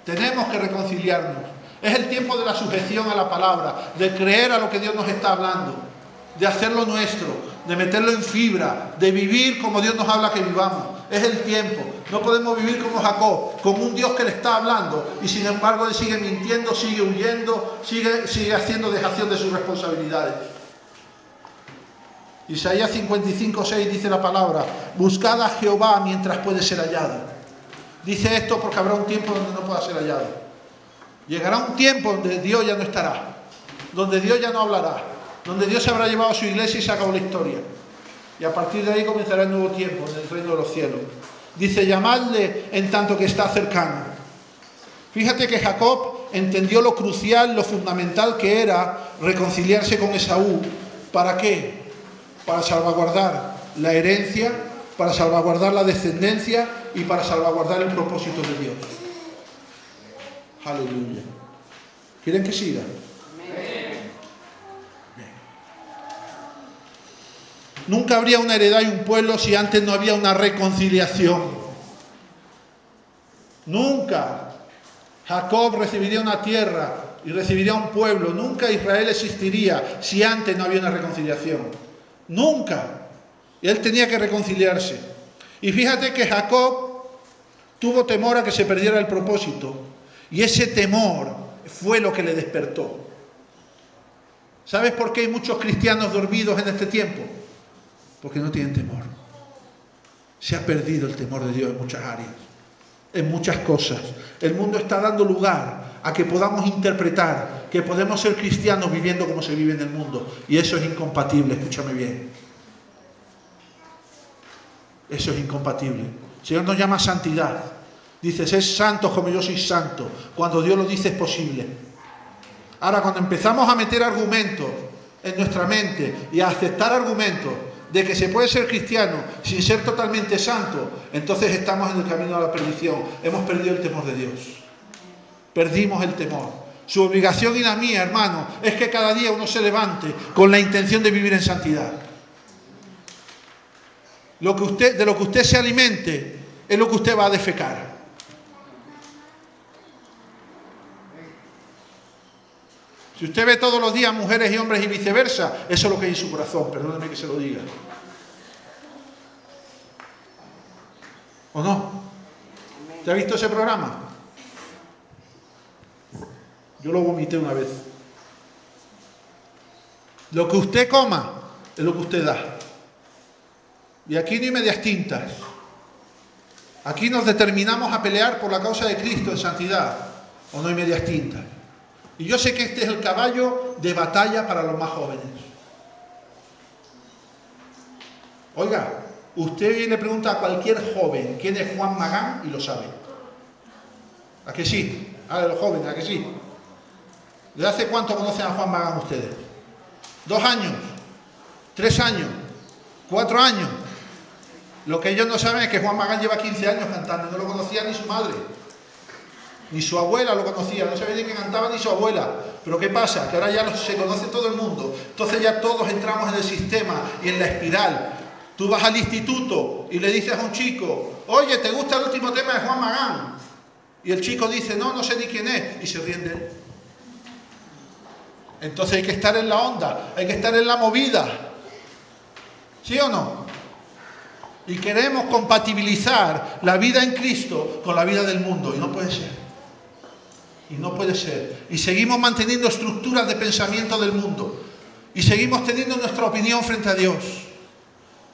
Tenemos que reconciliarnos. Es el tiempo de la sujeción a la palabra, de creer a lo que Dios nos está hablando, de hacerlo nuestro, de meterlo en fibra, de vivir como Dios nos habla que vivamos. Es el tiempo. No podemos vivir como Jacob, como un Dios que le está hablando y sin embargo él sigue mintiendo, sigue huyendo, sigue haciendo dejación de sus responsabilidades. Isaías 55:6 dice la palabra: buscad a Jehová mientras puede ser hallado. Dice esto porque habrá un tiempo donde no pueda ser hallado. Llegará un tiempo donde Dios ya no estará, donde Dios ya no hablará, donde Dios se habrá llevado a su iglesia y se acabó la historia. Y a partir de ahí comenzará el nuevo tiempo en el reino de los cielos. Dice: llamadle en tanto que está cercano. Fíjate que Jacob entendió lo crucial, lo fundamental que era reconciliarse con Esaú. ¿Para qué? Para salvaguardar la herencia, para salvaguardar la descendencia y para salvaguardar el propósito de Dios. Aleluya. ¿Quieren que siga? Nunca habría una heredad y un pueblo si antes no había una reconciliación. Nunca. Jacob recibiría una tierra y recibiría un pueblo. Nunca Israel existiría si antes no había una reconciliación. Nunca. Y él tenía que reconciliarse. Y fíjate que Jacob tuvo temor a que se perdiera el propósito. Y ese temor fue lo que le despertó. ¿Sabes por qué hay muchos cristianos dormidos en este tiempo? Porque no tienen temor. Se ha perdido el temor de Dios en muchas áreas, en muchas cosas. El mundo está dando lugar a que podamos interpretar que podemos ser cristianos viviendo como se vive en el mundo. Y eso es incompatible, escúchame bien. Eso es incompatible. El Señor nos llama a santidad. Dice, sed santos como yo soy santo. Cuando Dios lo dice es posible. Ahora, cuando empezamos a meter argumentos en nuestra mente y a aceptar argumentos de que se puede ser cristiano sin ser totalmente santo, entonces estamos en el camino a la perdición. Hemos perdido el temor de Dios. Perdimos el temor. Su obligación y la mía, hermano, es que cada día uno se levante con la intención de vivir en santidad. De lo que usted se alimente es lo que usted va a defecar. Si usted ve todos los días mujeres y hombres y viceversa, eso es lo que hay en su corazón, perdóneme que se lo diga. ¿O no? ¿Te ha visto ese programa? Yo lo vomité una vez. Lo que usted coma es lo que usted da. Y aquí no hay medias tintas. Aquí nos determinamos a pelear por la causa de Cristo en santidad, o no hay medias tintas. Y yo sé que este es el caballo de batalla para los más jóvenes. Oiga, usted le pregunta a cualquier joven quién es Juan Magán y lo sabe. ¿A que sí? A los jóvenes, ¿a que sí? ¿Desde hace cuánto conocen a Juan Magán ustedes? 2 años, 3 años, 4 años. Lo que ellos no saben es que Juan Magán lleva 15 años cantando, no lo conocía ni su madre. Ni su abuela lo conocía, no sabía ni que cantaba ni su abuela. Pero ¿qué pasa? Que ahora ya se conoce todo el mundo. Entonces ya todos entramos en el sistema y en la espiral. Tú vas al instituto y le dices a un chico, oye, ¿te gusta el último tema de Juan Magán? Y el chico dice, no sé ni quién es. Y se ríen de él. Entonces hay que estar en la onda, hay que estar en la movida. ¿Sí o no? Y queremos compatibilizar la vida en Cristo con la vida del mundo. Y no puede ser. Y no puede ser. Y seguimos manteniendo estructuras de pensamiento del mundo. Y seguimos teniendo nuestra opinión frente a Dios.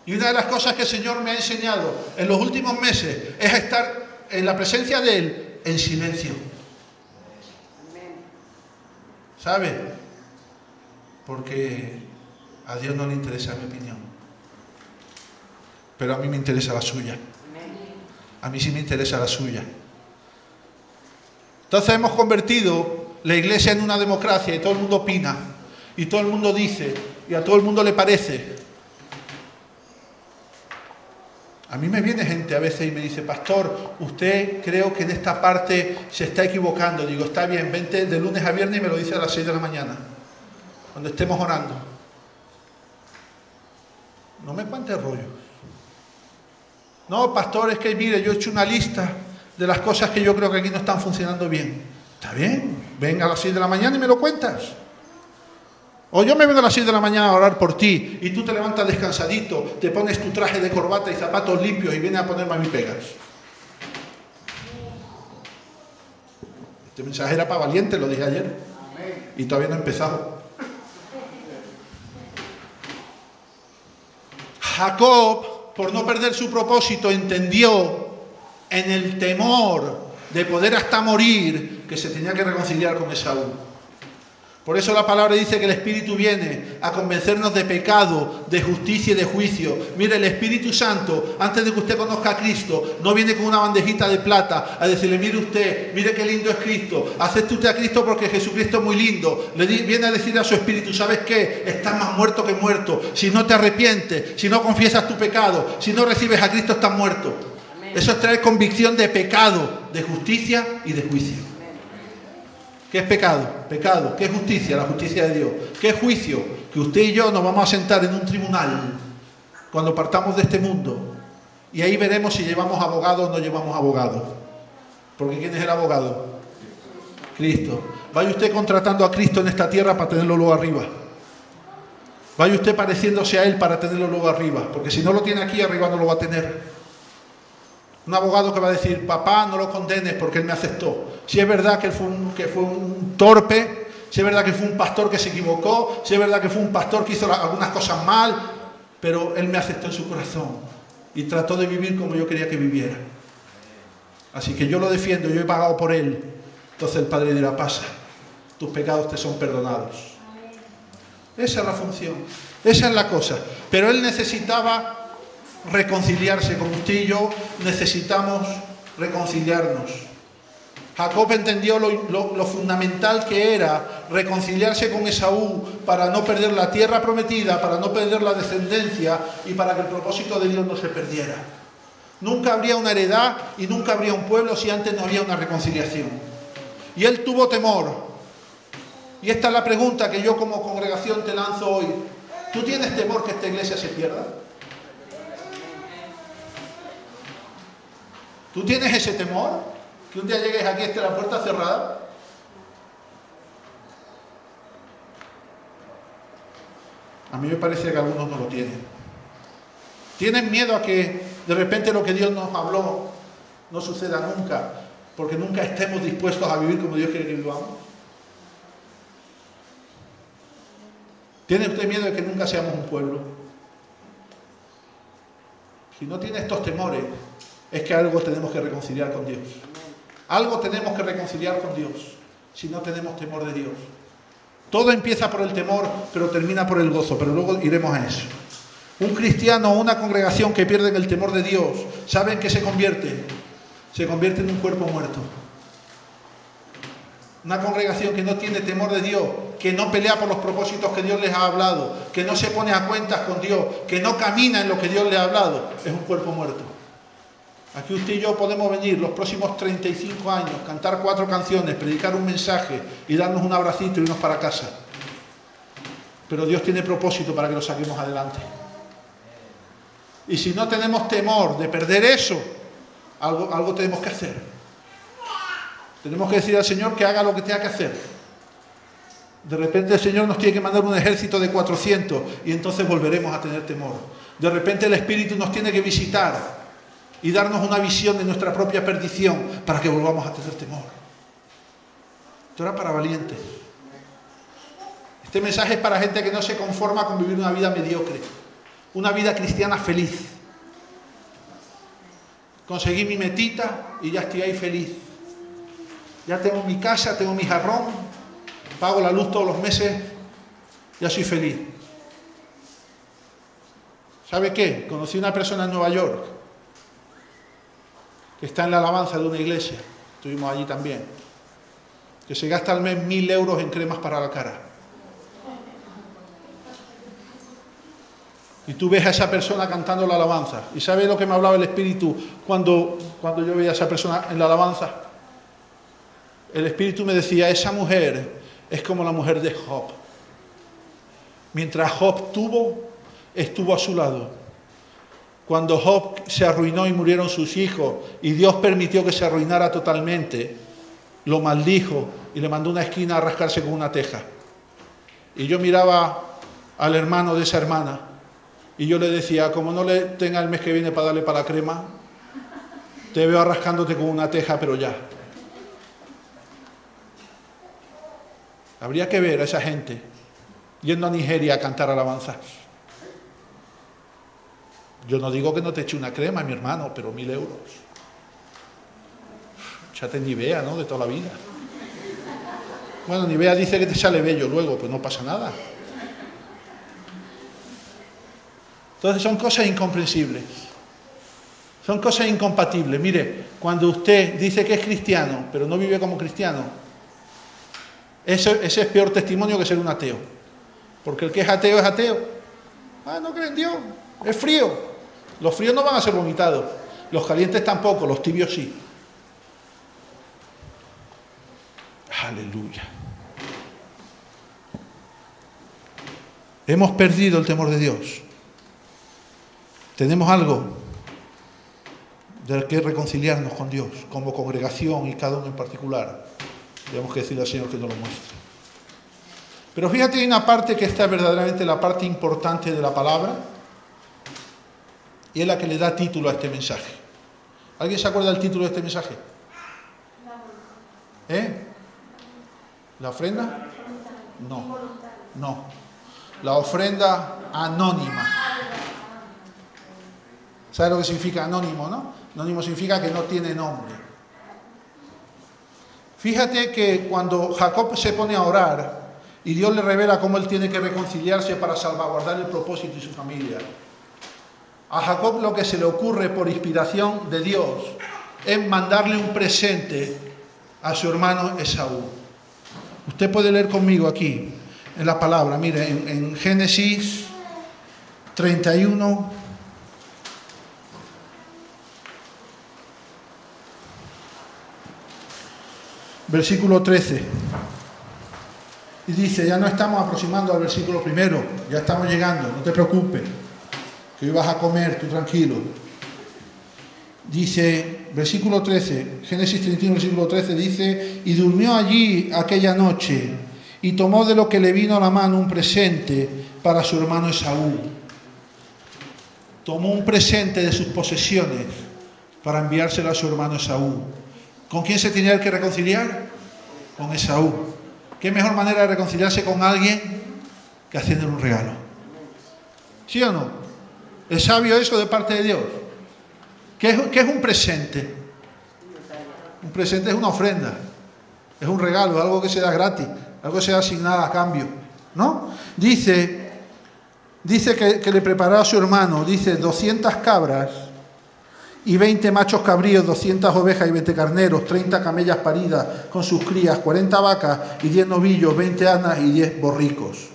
Y una de las cosas que el Señor me ha enseñado en los últimos meses es estar en la presencia de Él en silencio. ¿Sabe? Porque a Dios no le interesa mi opinión. Pero a mí me interesa la suya. A mí sí me interesa la suya. Entonces hemos convertido la iglesia en una democracia y todo el mundo opina. Y todo el mundo dice. Y a todo el mundo le parece. A mí me viene gente a veces y me dice, pastor, usted creo que en esta parte se está equivocando. Digo, está bien, vente de lunes a viernes y me lo dice a las 6 de la mañana. Cuando estemos orando. No me cuentes rollo. No, pastor, es que mire, yo he hecho una lista de las cosas que yo creo que aquí no están funcionando bien. Está bien, venga a las 6 de la mañana y me lo cuentas. O yo me vengo a las 6 de la mañana a orar por ti y tú te levantas descansadito, te pones tu traje de corbata y zapatos limpios y vienes a ponerme a mí pegas. Este mensaje era para valientes, lo dije ayer. Y todavía no he empezado. Jacob, por no perder su propósito, entendió en el temor de poder hasta morir que se tenía que reconciliar con Esaú. Por eso la palabra dice que el Espíritu viene a convencernos de pecado, de justicia y de juicio. Mire, el Espíritu Santo, antes de que usted conozca a Cristo, no viene con una bandejita de plata a decirle, mire usted, mire qué lindo es Cristo, acepte usted a Cristo porque Jesucristo es muy lindo. Viene a decirle a su Espíritu, ¿sabes qué? Estás más muerto que muerto. Si no te arrepientes, si no confiesas tu pecado, si no recibes a Cristo, estás muerto. Eso es traer convicción de pecado, de justicia y de juicio. ¿Qué es pecado? Pecado. ¿Qué es justicia? La justicia de Dios. ¿Qué es juicio? Que usted y yo nos vamos a sentar en un tribunal cuando partamos de este mundo y ahí veremos si llevamos abogado o no llevamos abogado. Porque ¿quién es el abogado? Cristo. Vaya usted contratando a Cristo en esta tierra para tenerlo luego arriba. Vaya usted pareciéndose a Él para tenerlo luego arriba, porque si no lo tiene aquí, arriba no lo va a tener. Un abogado que va a decir, papá, no lo condenes porque él me aceptó. Si es verdad que fue un torpe, si es verdad que fue un pastor que se equivocó, si es verdad que fue un pastor que hizo algunas cosas mal, pero él me aceptó en su corazón y trató de vivir como yo quería que viviera. Así que yo lo defiendo, yo he pagado por él. Entonces el Padre dirá, pasa, tus pecados te son perdonados. Esa es la función, esa es la cosa. Pero él necesitaba reconciliarse. Con usted y yo necesitamos reconciliarnos. Jacob entendió lo fundamental que era reconciliarse con Esaú para no perder la tierra prometida, para no perder la descendencia y para que el propósito de Dios no se perdiera. Nunca habría una heredad y nunca habría un pueblo si antes no había una reconciliación. Y él tuvo temor. Y esta es la pregunta que yo como congregación te lanzo hoy. ¿Tú tienes temor que esta iglesia se pierda? ¿Tú tienes ese temor? ¿Que un día llegues aquí y esté la puerta cerrada? A mí me parece que algunos no lo tienen. ¿Tienen miedo a que de repente lo que Dios nos habló no suceda nunca? Porque nunca estemos dispuestos a vivir como Dios quiere que vivamos. ¿Tiene usted miedo de que nunca seamos un pueblo? Si no tiene estos temores, es que algo tenemos que reconciliar con Dios. Algo tenemos que reconciliar con Dios, si no tenemos temor de Dios. Todo empieza por el temor, pero termina por el gozo, pero luego iremos a eso. Un cristiano o una congregación que pierden el temor de Dios, ¿saben qué se convierte? Se convierte en un cuerpo muerto. Una congregación que no tiene temor de Dios, que no pelea por los propósitos que Dios les ha hablado, que no se pone a cuentas con Dios, que no camina en lo que Dios le ha hablado, es un cuerpo muerto. Aquí usted y yo podemos venir los próximos 35 años, cantar 4 canciones, predicar un mensaje y darnos un abracito y irnos para casa. Pero Dios tiene propósito para que lo saquemos adelante. Y si no tenemos temor de perder eso, algo tenemos que hacer. Tenemos que decir al Señor que haga lo que tenga que hacer. De repente el Señor nos tiene que mandar un ejército de 400 y entonces volveremos a tener temor. De repente el Espíritu nos tiene que visitar y darnos una visión de nuestra propia perdición para que volvamos a tener temor. Esto era para valientes. Este mensaje es para gente que no se conforma con vivir una vida mediocre, una vida cristiana feliz. Conseguí mi metita y ya estoy ahí feliz. Ya tengo mi casa, tengo mi jarrón, pago la luz todos los meses, ya soy feliz. ¿Sabe qué? Conocí una persona en Nueva York que está en la alabanza de una iglesia, estuvimos allí también, que se gasta al mes 1.000 euros en cremas para la cara. Y tú ves a esa persona cantando la alabanza. ¿Y sabes lo que me hablaba el Espíritu cuando yo veía a esa persona en la alabanza? El Espíritu me decía, esa mujer es como la mujer de Job. Mientras Job estuvo a su lado. Cuando Job se arruinó y murieron sus hijos y Dios permitió que se arruinara totalmente, lo maldijo y le mandó a una esquina a rascarse con una teja. Y yo miraba al hermano de esa hermana y yo le decía, como no le tenga el mes que viene para darle para la crema, te veo rascándote con una teja, pero ya. Habría que ver a esa gente yendo a Nigeria a cantar alabanzas. Yo no digo que no te eche una crema, mi hermano, pero 1.000 euros. Échate Nivea, ¿no? De toda la vida. Bueno, Nivea dice que te sale bello luego, pues no pasa nada. Entonces son cosas incomprensibles. Son cosas incompatibles. Mire, cuando usted dice que es cristiano, pero no vive como cristiano, ese es peor testimonio que ser un ateo. Porque el que es ateo es ateo. Ah, no cree en Dios. Es frío. Los fríos no van a ser vomitados. Los calientes tampoco, los tibios sí. Aleluya. Hemos perdido el temor de Dios. Tenemos algo de que reconciliarnos con Dios, como congregación y cada uno en particular. Tenemos que decirle al Señor que nos lo muestre. Pero fíjate, hay una parte que está verdaderamente la parte importante de la palabra, y es la que le da título a este mensaje. ¿Alguien se acuerda del título de este mensaje? ¿La ofrenda? No. La ofrenda anónima. ¿Sabe lo que significa anónimo, no? Anónimo significa que no tiene nombre. Fíjate que cuando Jacob se pone a orar y Dios le revela cómo él tiene que reconciliarse para salvaguardar el propósito y su familia, a Jacob lo que se le ocurre por inspiración de Dios es mandarle un presente a su hermano Esaú. Usted puede leer conmigo aquí en la palabra, mire, en Génesis 31, versículo 13. Y dice, ya no estamos aproximando al versículo primero, ya estamos llegando, no te preocupes, que hoy vas a comer, tú tranquilo. Dice, versículo 13, Génesis 31, versículo 13, dice, y durmió allí aquella noche, y tomó de lo que le vino a la mano un presente para su hermano Esaú. Tomó un presente de sus posesiones para enviárselo a su hermano Esaú. ¿Con quién se tenía que reconciliar? Con Esaú. ¿Qué mejor manera de reconciliarse con alguien que haciéndole un regalo? ¿Sí o no? ¿Es sabio eso de parte de Dios? ¿Qué es un presente? Un presente es una ofrenda, es un regalo, algo que se da gratis, algo que se da sin nada a cambio, ¿no? Dice que le preparó a su hermano, dice 200 cabras y 20 machos cabríos, 200 ovejas y 20 carneros, 30 camellas paridas con sus crías, 40 vacas y 10 novillos, 20 asnas y 10 borricos.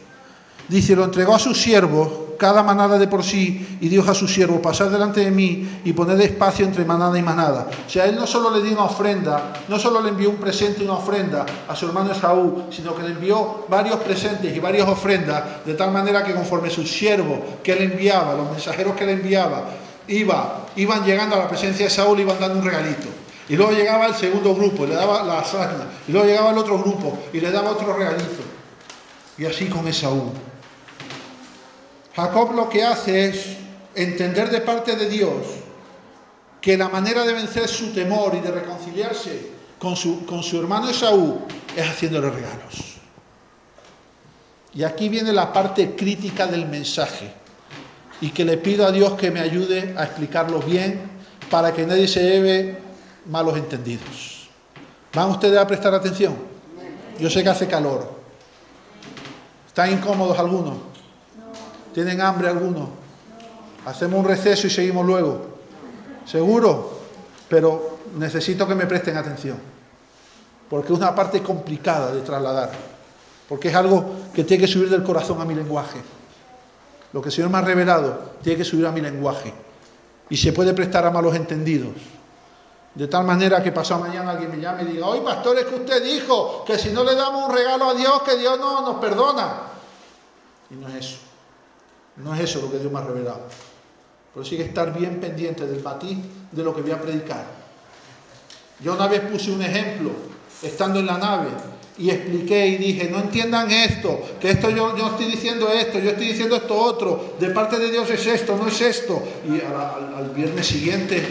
Dice, lo entregó a sus siervos, cada manada de por sí, y dijo a sus siervos, pasad delante de mí y poned espacio entre manada y manada. O sea, él no solo le dio una ofrenda, no solo le envió un presente y una ofrenda a su hermano Esaú, sino que le envió varios presentes y varias ofrendas, de tal manera que conforme sus siervos que él enviaba, los mensajeros que le enviaba, iban llegando a la presencia de Saúl y iban dando un regalito. Y luego llegaba el segundo grupo y le daba la asna. Y luego llegaba el otro grupo y le daba otro regalito. Y así con Esaú. Jacob lo que hace es entender de parte de Dios que la manera de vencer su temor y de reconciliarse con su hermano Esaú es haciéndole regalos. Y aquí viene la parte crítica del mensaje. Y que le pido a Dios que me ayude a explicarlo bien para que nadie se lleve malos entendidos. ¿Van ustedes a prestar atención? Yo sé que hace calor. ¿Están incómodos algunos? ¿Tienen hambre algunos? Hacemos un receso y seguimos luego. ¿Seguro? Pero necesito que me presten atención. Porque es una parte complicada de trasladar. Porque es algo que tiene que subir del corazón a mi lenguaje. Lo que el Señor me ha revelado tiene que subir a mi lenguaje y se puede prestar a malos entendidos. De tal manera que pasado mañana alguien me llame y diga, oye pastor, es que usted dijo que si no le damos un regalo a Dios, que Dios no nos perdona. Y no es eso. No es eso lo que Dios me ha revelado. Pero sí que estar bien pendiente del matiz de lo que voy a predicar. Yo una vez puse un ejemplo, estando en la nave, y expliqué y dije, no entiendan esto, que esto yo estoy diciendo esto, yo estoy diciendo esto otro, de parte de Dios es esto, no es esto. Y al viernes siguiente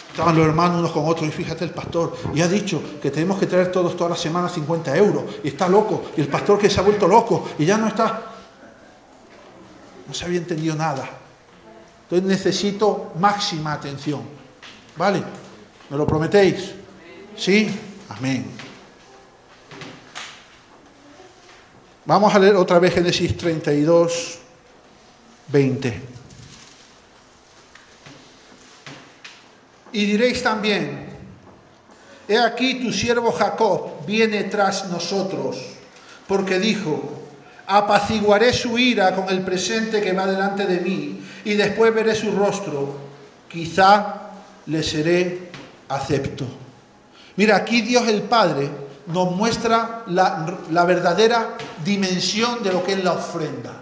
estaban los hermanos unos con otros, y fíjate el pastor, y ha dicho que tenemos que traer todas las semanas 50 euros, y está loco, y el pastor que se ha vuelto loco, y ya no está. No se había entendido nada. Entonces necesito máxima atención. ¿Vale? ¿Me lo prometéis? ¿Sí? Amén. Vamos a leer otra vez Génesis 32, 20. Y diréis también, he aquí tu siervo Jacob viene tras nosotros, porque dijo, apaciguaré su ira con el presente que va delante de mí, y después veré su rostro, quizá le seré acepto. Mira, aquí Dios el Padre nos muestra la verdadera dimensión de lo que es la ofrenda.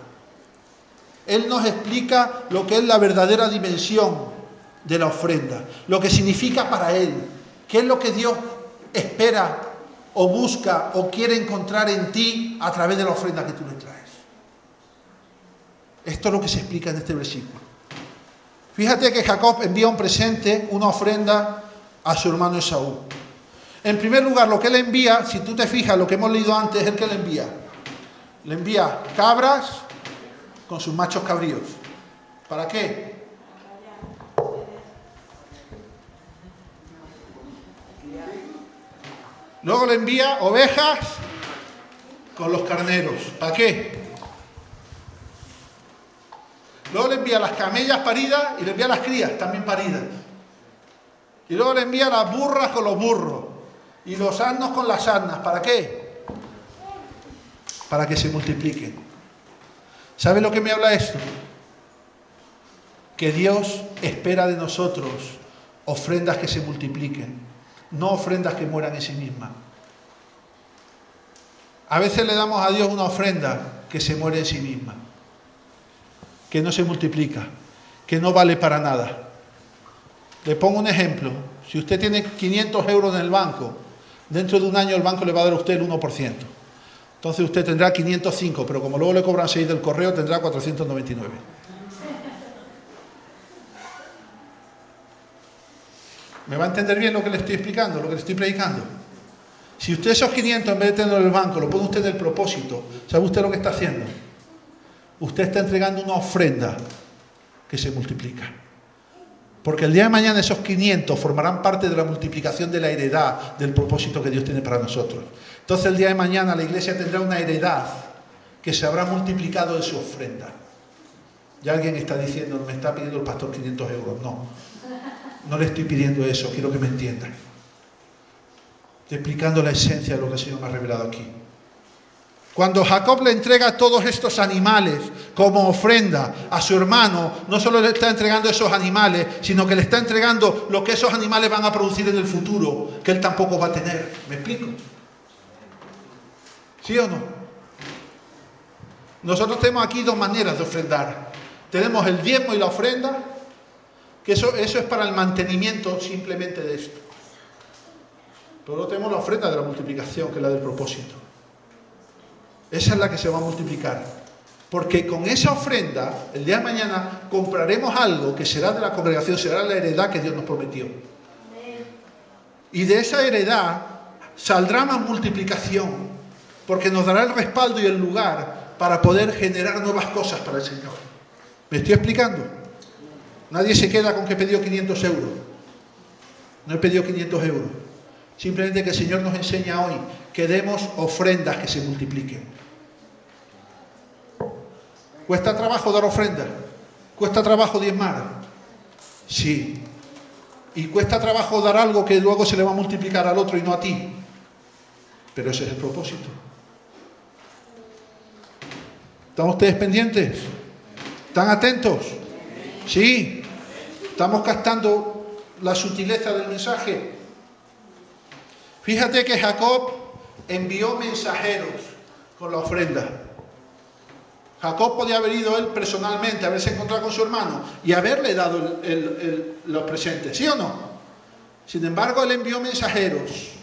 Él nos explica lo que es la verdadera dimensión de la ofrenda, lo que significa para Él, qué es lo que Dios espera o busca o quiere encontrar en ti a través de la ofrenda que tú le traes. Esto es lo que se explica en este versículo. Fíjate que Jacob envía un presente, una ofrenda a su hermano Esaú. En primer lugar, lo que él envía, si tú te fijas, lo que hemos leído antes, es el que le envía. Le envía cabras con sus machos cabríos. ¿Para qué? Luego le envía ovejas con los carneros. ¿Para qué? Luego le envía las camellas paridas y le envía las crías también paridas. Y luego le envía las burras con los burros y los asnos con las asnas. ¿Para qué? Para que se multipliquen. ¿Sabe lo que me habla esto? Que Dios espera de nosotros ofrendas que se multipliquen, no ofrendas que mueran en sí mismas. A veces le damos a Dios una ofrenda que se muere en sí misma, que no se multiplica, que no vale para nada. Le pongo un ejemplo. Si usted tiene 500 euros en el banco, dentro de un año el banco le va a dar a usted el 1%. Entonces usted tendrá 505, pero como luego le cobran 6 del correo, tendrá 499. ¿Me va a entender bien lo que le estoy explicando, lo que le estoy predicando? Si usted esos 500, en vez de tenerlo en el banco, lo pone usted en el propósito, ¿sabe usted lo que está haciendo? Usted está entregando una ofrenda que se multiplica. Porque el día de mañana esos 500 formarán parte de la multiplicación de la heredad del propósito que Dios tiene para nosotros. Entonces el día de mañana la iglesia tendrá una heredad que se habrá multiplicado en su ofrenda. Ya alguien está diciendo, me está pidiendo el pastor 500 euros. No, no le estoy pidiendo eso, quiero que me entiendan. Estoy explicando la esencia de lo que el Señor me ha revelado aquí. Cuando Jacob le entrega todos estos animales como ofrenda a su hermano, no solo le está entregando esos animales, sino que le está entregando lo que esos animales van a producir en el futuro, que él tampoco va a tener. ¿Me explico? ¿Sí o no? Nosotros tenemos aquí dos maneras de ofrendar. Tenemos el diezmo y la ofrenda, que eso es para el mantenimiento simplemente de esto. Pero luego tenemos la ofrenda de la multiplicación, que es la del propósito. Esa es la que se va a multiplicar. Porque con esa ofrenda, el día de mañana, compraremos algo que será de la congregación, será la heredad que Dios nos prometió. Y de esa heredad saldrá más multiplicación, porque nos dará el respaldo y el lugar para poder generar nuevas cosas para el Señor. ¿Me estoy explicando? Nadie se queda con que he pedido 500 euros. No he pedido 500 euros. Simplemente que el Señor nos enseña hoy que demos ofrendas que se multipliquen. ¿Cuesta trabajo dar ofrenda? ¿Cuesta trabajo diezmar? Sí. ¿Y cuesta trabajo dar algo que luego se le va a multiplicar al otro y no a ti? Pero ese es el propósito. ¿Están ustedes pendientes? ¿Están atentos? Sí. ¿Estamos captando la sutileza del mensaje? Fíjate que Jacob envió mensajeros con la ofrenda. Jacob podía haber ido él personalmente, haberse encontrado con su hermano y haberle dado los presentes, ¿sí o no? Sin embargo, él envió mensajeros.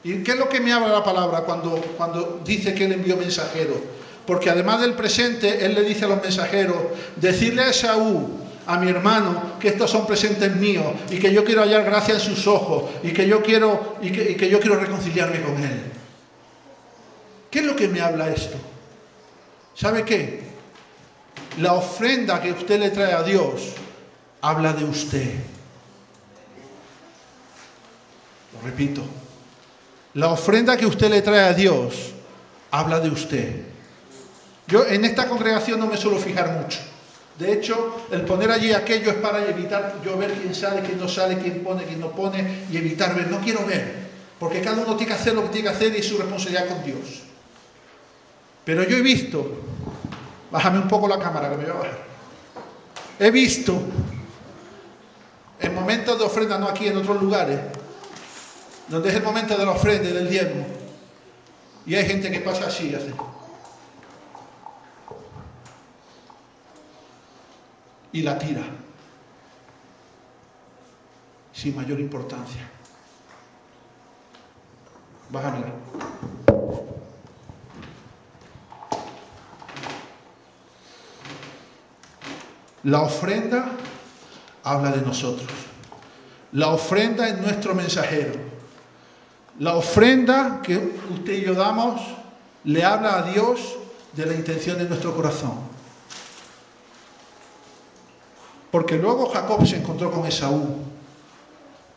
¿Y qué es lo que me habla la palabra cuando dice que él envió mensajeros? Porque además del presente, él le dice a los mensajeros, decirle a Esaú, a mi hermano, que estos son presentes míos y que yo quiero hallar gracia en sus ojos y que yo quiero reconciliarme con él. ¿Qué es lo que me habla esto? ¿Sabe qué? La ofrenda que usted le trae a Dios habla de usted. Lo repito. La ofrenda que usted le trae a Dios habla de usted. Yo en esta congregación no me suelo fijar mucho. De hecho, el poner allí aquello es para evitar yo ver quién sale, quién no sale, quién pone, quién no pone, y evitar ver. No quiero ver, porque cada uno tiene que hacer lo que tiene que hacer y es su responsabilidad con Dios. Pero yo he visto, bájame un poco la cámara que me voy a bajar. He visto en momentos de ofrenda, no aquí, en otros lugares, donde es el momento de la ofrenda y del diezmo, y hay gente que pasa así, hace. Y la tira, sin mayor importancia. Bájamela. La ofrenda habla de nosotros. La ofrenda es nuestro mensajero. La ofrenda que usted y yo damos le habla a Dios de la intención de nuestro corazón. Porque luego Jacob se encontró con Esaú,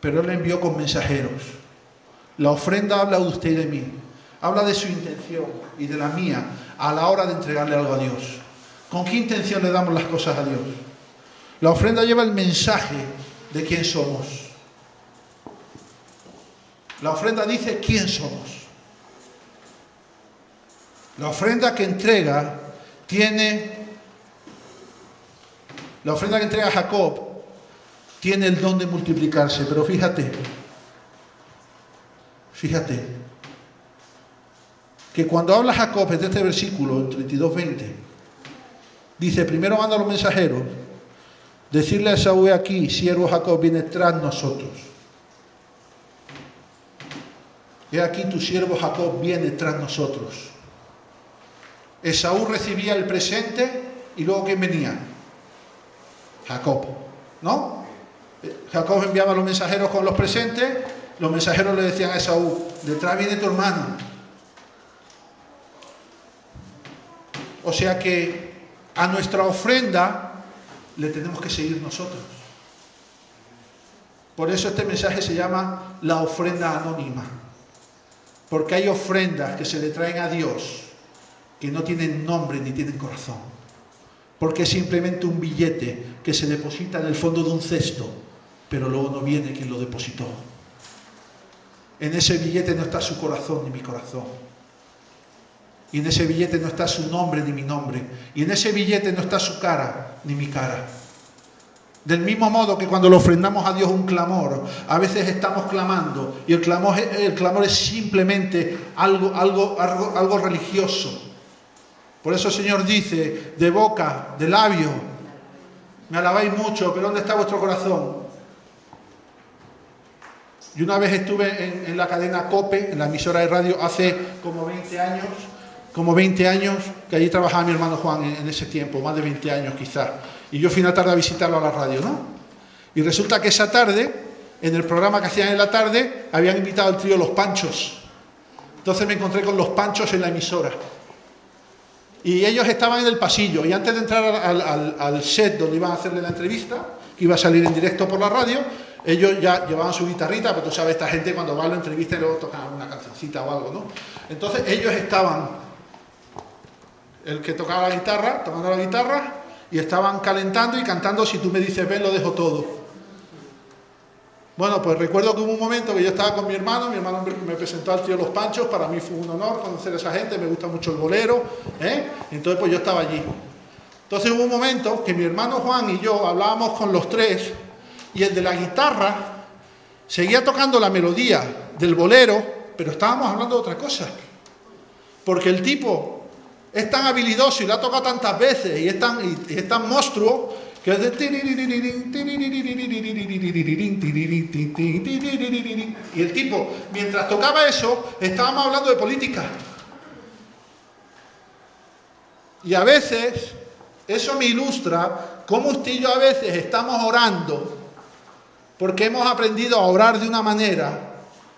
pero él le envió con mensajeros. La ofrenda habla de usted y de mí. Habla de su intención y de la mía a la hora de entregarle algo a Dios. ¿Con qué intención le damos las cosas a Dios? La ofrenda lleva el mensaje de quién somos. La ofrenda dice quién somos. La ofrenda que entrega Jacob tiene el don de multiplicarse, pero fíjate, que cuando habla Jacob en este versículo, 32:20, dice, primero manda a los mensajeros, decirle a Esaú, aquí, siervo Jacob viene tras nosotros. He aquí tu siervo Jacob viene tras nosotros. Esaú recibía el presente y luego ¿quién venía? Jacob, ¿no? Jacob enviaba a los mensajeros con los presentes, los mensajeros le decían a Esaú, detrás viene tu hermano. O sea que a nuestra ofrenda le tenemos que seguir nosotros. Por eso este mensaje se llama la ofrenda anónima. Porque hay ofrendas que se le traen a Dios que no tienen nombre ni tienen corazón. Porque es simplemente un billete que se deposita en el fondo de un cesto, pero luego no viene quien lo depositó. En ese billete no está su corazón ni mi corazón. Y en ese billete no está su nombre ni mi nombre. Y en ese billete no está su cara ni mi cara. Del mismo modo que cuando le ofrendamos a Dios un clamor, a veces estamos clamando y el clamor es simplemente algo religioso. Por eso el Señor dice, de boca, de labio, me alabáis mucho, pero ¿dónde está vuestro corazón? Yo una vez estuve en la cadena COPE, en la emisora de radio, hace como 20 años, que allí trabajaba mi hermano Juan en ese tiempo, más de 20 años quizás. Y yo fui una tarde a visitarlo a la radio, ¿no? Y resulta que esa tarde, en el programa que hacían en la tarde, habían invitado al trío Los Panchos. Entonces me encontré con Los Panchos en la emisora. Y ellos estaban en el pasillo, y antes de entrar al set donde iban a hacerle la entrevista, que iba a salir en directo por la radio, ellos ya llevaban su guitarrita, pero tú sabes, esta gente cuando va a la entrevista y luego tocan una cancioncita o algo, ¿no? Entonces ellos estaban, el que tocaba la guitarra, tocando la guitarra, y estaban calentando y cantando Si tú me dices ven, lo dejo todo. Bueno, pues recuerdo que hubo un momento que yo estaba con mi hermano me presentó al tío Los Panchos, para mí fue un honor conocer a esa gente, me gusta mucho el bolero, entonces pues yo estaba allí. Entonces hubo un momento que mi hermano Juan y yo hablábamos con los tres, y el de la guitarra seguía tocando la melodía del bolero, pero estábamos hablando de otra cosa. Porque el tipo es tan habilidoso y lo ha tocado tantas veces y es tan monstruo que es de... Y el tipo, mientras tocaba eso, estábamos hablando de política. Y a veces, eso me ilustra cómo usted y yo a veces estamos orando porque hemos aprendido a orar de una manera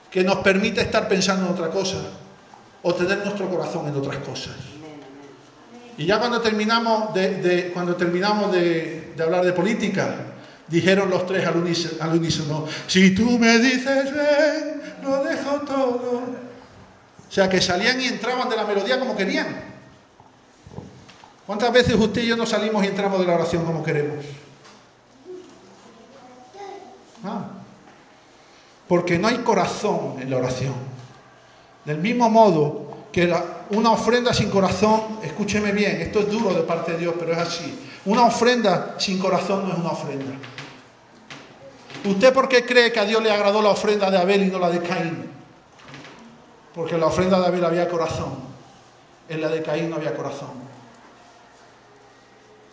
que nos permite estar pensando en otra cosa o tener nuestro corazón en otras cosas. Y ya cuando terminamos de hablar de política, dijeron los tres al unísono, si tú me dices ven, lo dejo todo. O sea, que salían y entraban de la melodía como querían. ¿Cuántas veces usted y yo no salimos y entramos de la oración como queremos? Porque no hay corazón en la oración. Del mismo modo que una ofrenda sin corazón, escúcheme bien, esto es duro de parte de Dios, pero es así. Una ofrenda sin corazón no es una ofrenda. ¿Usted por qué cree que a Dios le agradó la ofrenda de Abel y no la de Caín? Porque en la ofrenda de Abel había corazón, en la de Caín no había corazón.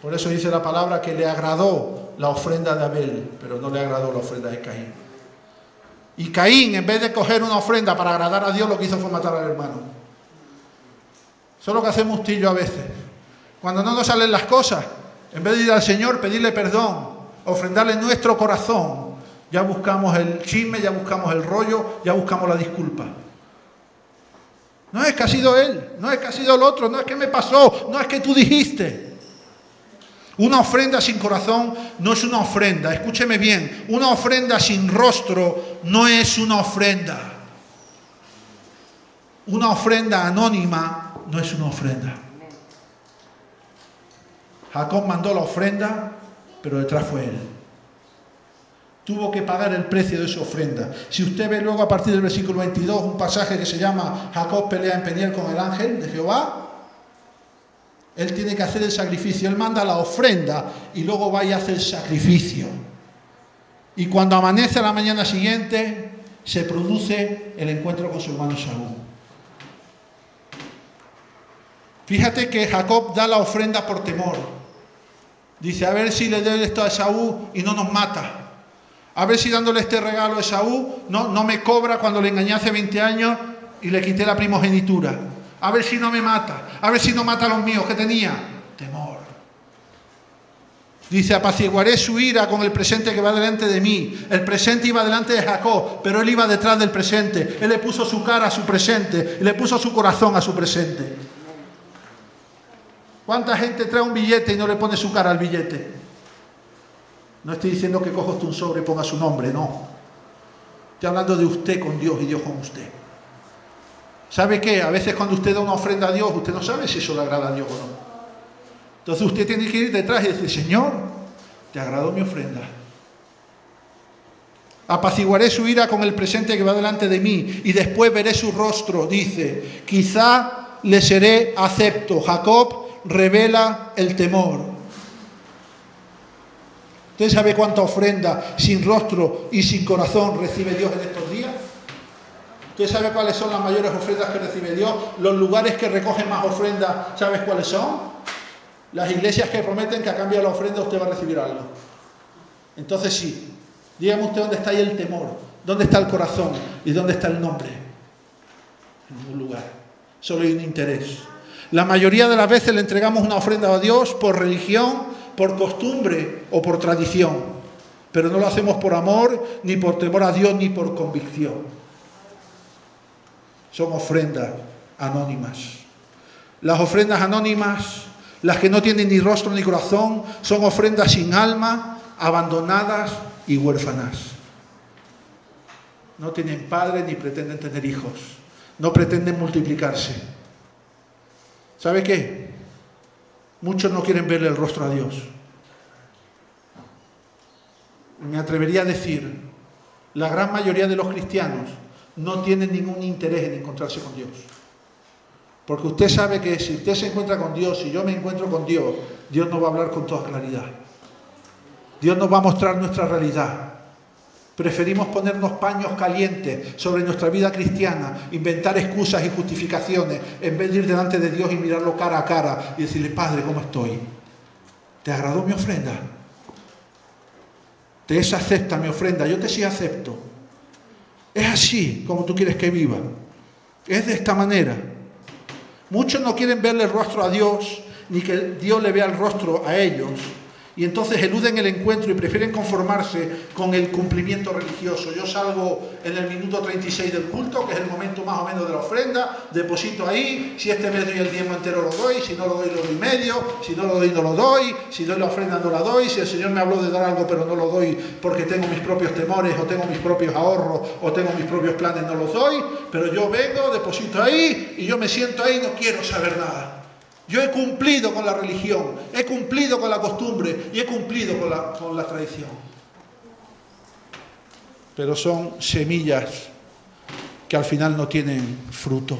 Por eso dice la palabra que le agradó la ofrenda de Abel, pero no le agradó la ofrenda de Caín. Y Caín, en vez de coger una ofrenda para agradar a Dios, lo que hizo fue matar al hermano. Eso es lo que hacemos usted y yo a veces. Cuando no nos salen las cosas, en vez de ir al Señor, pedirle perdón, ofrendarle nuestro corazón, ya buscamos el chisme, ya buscamos el rollo, ya buscamos la disculpa. No es que ha sido él, no es que ha sido el otro, no es que me pasó, no es que tú dijiste. Una ofrenda sin corazón no es una ofrenda. Escúcheme bien, una ofrenda sin rostro no es una ofrenda. Una ofrenda anónima no es una ofrenda. Jacob mandó la ofrenda, pero detrás fue él. Tuvo que pagar el precio de su ofrenda. Si usted ve luego a partir del versículo 22 un pasaje que se llama Jacob pelea en Peniel con el ángel de Jehová, él tiene que hacer el sacrificio. Él manda la ofrenda y luego va y hace el sacrificio. Y cuando amanece a la mañana siguiente, se produce el encuentro con su hermano Esaú. Fíjate que Jacob da la ofrenda por temor. Dice, a ver si le doy esto a Esaú y no nos mata. A ver si dándole este regalo a Esaú no me cobra cuando le engañé hace 20 años y le quité la primogenitura. A ver si no me mata. A ver si no mata a los míos que tenía. Temor. Dice, apaciguaré su ira con el presente que va delante de mí. El presente iba delante de Jacob, pero él iba detrás del presente. Él le puso su cara a su presente, le puso su corazón a su presente. ¿Cuánta gente trae un billete y no le pone su cara al billete? No estoy diciendo que coja usted un sobre y ponga su nombre, no. Estoy hablando de usted con Dios y Dios con usted. ¿Sabe qué? A veces cuando usted da una ofrenda a Dios, usted no sabe si eso le agrada a Dios o no. Entonces usted tiene que ir detrás y decir, Señor, ¿te agradó mi ofrenda? Apaciguaré su ira con el presente que va delante de mí y después veré su rostro. Dice, quizá le seré acepto. Jacob revela el temor. ¿Usted sabe cuánta ofrenda sin rostro y sin corazón recibe Dios en estos días? ¿Usted sabe cuáles son las mayores ofrendas que recibe Dios? Los lugares que recogen más ofrendas, ¿sabes cuáles son? Las iglesias que prometen que a cambio de la ofrenda usted va a recibir algo. Entonces sí, dígame usted dónde está ahí el temor, dónde está el corazón y dónde está el nombre. En ningún lugar, solo hay un interés. La mayoría de las veces le entregamos una ofrenda a Dios por religión, por costumbre o por tradición, pero no lo hacemos por amor, ni por temor a Dios, ni por convicción. Son ofrendas anónimas. Las ofrendas anónimas, las que no tienen ni rostro ni corazón, son ofrendas sin alma, abandonadas y huérfanas. No tienen padre ni pretenden tener hijos. No pretenden multiplicarse. ¿Sabe qué? Muchos no quieren verle el rostro a Dios. Me atrevería a decir, la gran mayoría de los cristianos no tienen ningún interés en encontrarse con Dios. Porque usted sabe que si usted se encuentra con Dios, si yo me encuentro con Dios, Dios nos va a hablar con toda claridad. Dios nos va a mostrar nuestra realidad. Preferimos ponernos paños calientes sobre nuestra vida cristiana, inventar excusas y justificaciones, en vez de ir delante de Dios y mirarlo cara a cara y decirle, Padre, ¿cómo estoy? ¿Te agradó mi ofrenda? ¿Te acepta mi ofrenda? Yo te sí acepto. Es así como tú quieres que viva. Es de esta manera. Muchos no quieren verle el rostro a Dios, ni que Dios le vea el rostro a ellos. Y entonces eluden el encuentro y prefieren conformarse con el cumplimiento religioso. Yo salgo en el minuto 36 del culto, que es el momento más o menos de la ofrenda, deposito ahí, si este mes doy el diezmo entero lo doy, si no lo doy medio, si no lo doy no lo doy, si doy la ofrenda no la doy, si el Señor me habló de dar algo pero no lo doy porque tengo mis propios temores o tengo mis propios ahorros o tengo mis propios planes, no los doy, pero yo vengo, deposito ahí y yo me siento ahí y no quiero saber nada. Yo he cumplido con la religión, he cumplido con la costumbre y he cumplido con la tradición. Pero son semillas que al final no tienen fruto.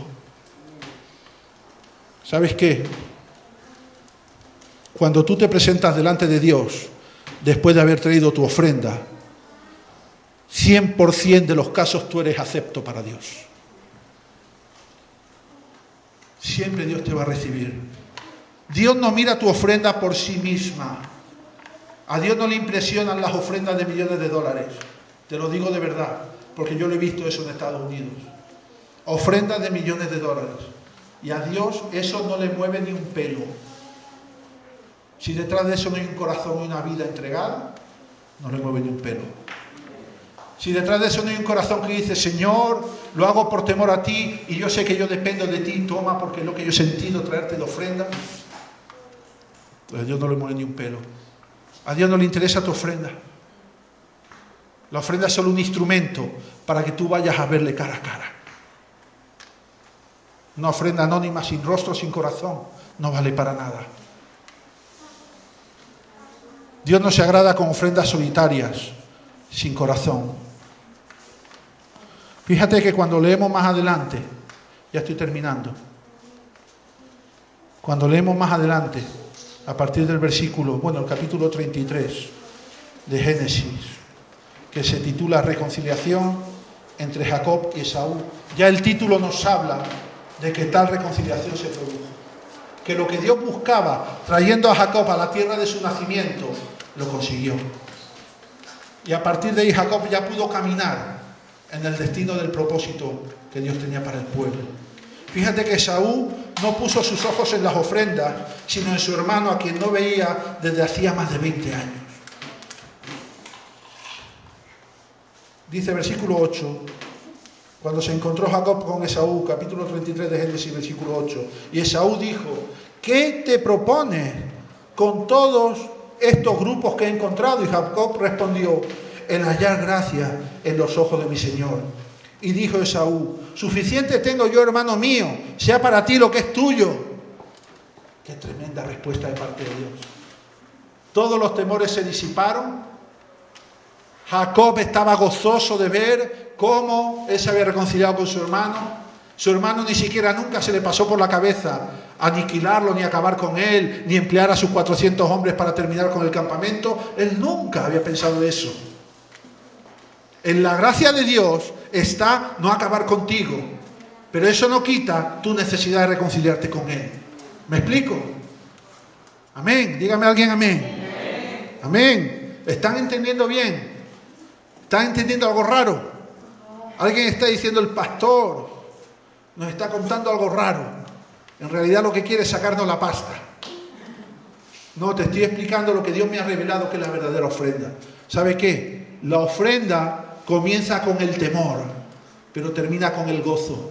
¿Sabes qué? Cuando tú te presentas delante de Dios, después de haber traído tu ofrenda, 100% de los casos tú eres acepto para Dios. Siempre Dios te va a recibir. Dios no mira tu ofrenda por sí misma. A Dios no le impresionan las ofrendas de millones de dólares. Te lo digo de verdad. porque yo lo he visto eso en Estados Unidos. Ofrendas de millones de dólares. Y a Dios eso no le mueve ni un pelo. Si detrás de eso no hay un corazón y una vida entregada, no le mueve ni un pelo. Si detrás de eso no hay un corazón que dice, Señor, lo hago por temor a ti y yo sé que yo dependo de ti, toma, porque es lo que yo he sentido traerte de ofrenda, pues a Dios no le mueve ni un pelo. A Dios no le interesa tu ofrenda. La ofrenda es solo un instrumento para que tú vayas a verle cara a cara. Una ofrenda anónima, sin rostro, sin corazón, no vale para nada. Dios no se agrada con ofrendas solitarias, sin corazón. Fíjate que cuando leemos más adelante, ya estoy terminando, cuando leemos más adelante, a partir del versículo, el capítulo 33 de Génesis, que se titula Reconciliación entre Jacob y Esaú, ya el título nos habla de que tal reconciliación se produjo. Que lo que Dios buscaba, trayendo a Jacob a la tierra de su nacimiento, lo consiguió. Y a partir de ahí Jacob ya pudo caminar en el destino del propósito que Dios tenía para el pueblo. Fíjate que Esaú no puso sus ojos en las ofrendas, sino en su hermano, a quien no veía desde hacía más de 20 años. Dice versículo 8, cuando se encontró Jacob con Esaú, capítulo 33 de Génesis, versículo 8, y Esaú dijo, ¿qué te propones con todos estos grupos que he encontrado? Y Jacob respondió, el hallar gracia en los ojos de mi Señor. Y dijo Esaú, suficiente tengo yo, hermano mío, sea para ti lo que es tuyo. Qué tremenda respuesta de parte de Dios. Todos los temores se disiparon. Jacob estaba gozoso de ver cómo él se había reconciliado con su hermano. Su hermano ni siquiera nunca se le pasó por la cabeza aniquilarlo, ni acabar con él, ni emplear a sus 400 hombres para terminar con el campamento. Él nunca había pensado eso. En la gracia de Dios está no acabar contigo, pero eso no quita tu necesidad de reconciliarte con Él. ¿Me explico? Amén. Dígame alguien amén. Amén. ¿Están entendiendo bien? ¿Están entendiendo algo raro? Alguien está diciendo, el pastor nos está contando algo raro. En realidad lo que quiere es sacarnos la pasta. No, te estoy explicando lo que Dios me ha revelado, que es la verdadera ofrenda. ¿Sabe qué? La ofrenda comienza con el temor, pero termina con el gozo.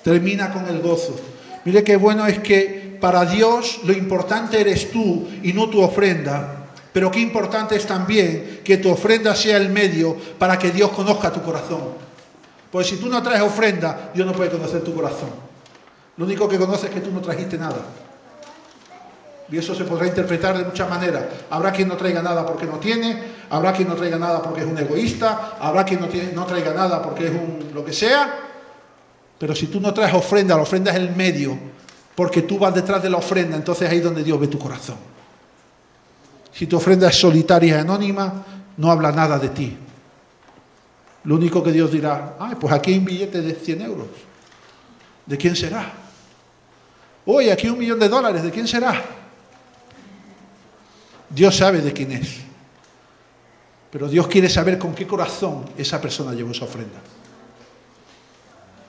Termina con el gozo. Mire qué bueno es que para Dios lo importante eres tú y no tu ofrenda. Pero qué importante es también que tu ofrenda sea el medio para que Dios conozca tu corazón. Pues si tú no traes ofrenda, Dios no puede conocer tu corazón. Lo único que conoce es que tú no trajiste nada. Y eso se podrá interpretar de muchas maneras. Habrá quien no traiga nada porque no tiene, habrá quien no traiga nada porque es un egoísta, habrá quien no traiga nada porque es un lo que sea. Pero si tú no traes ofrenda, la ofrenda es el medio, porque tú vas detrás de la ofrenda, entonces ahí es donde Dios ve tu corazón. Si tu ofrenda es solitaria y anónima, no habla nada de ti. Lo único que Dios dirá, pues aquí hay un billete de 100 euros. ¿De quién será? Oye, aquí $1 millón, ¿de quién será? Dios sabe de quién es. Pero Dios quiere saber con qué corazón esa persona llevó esa ofrenda.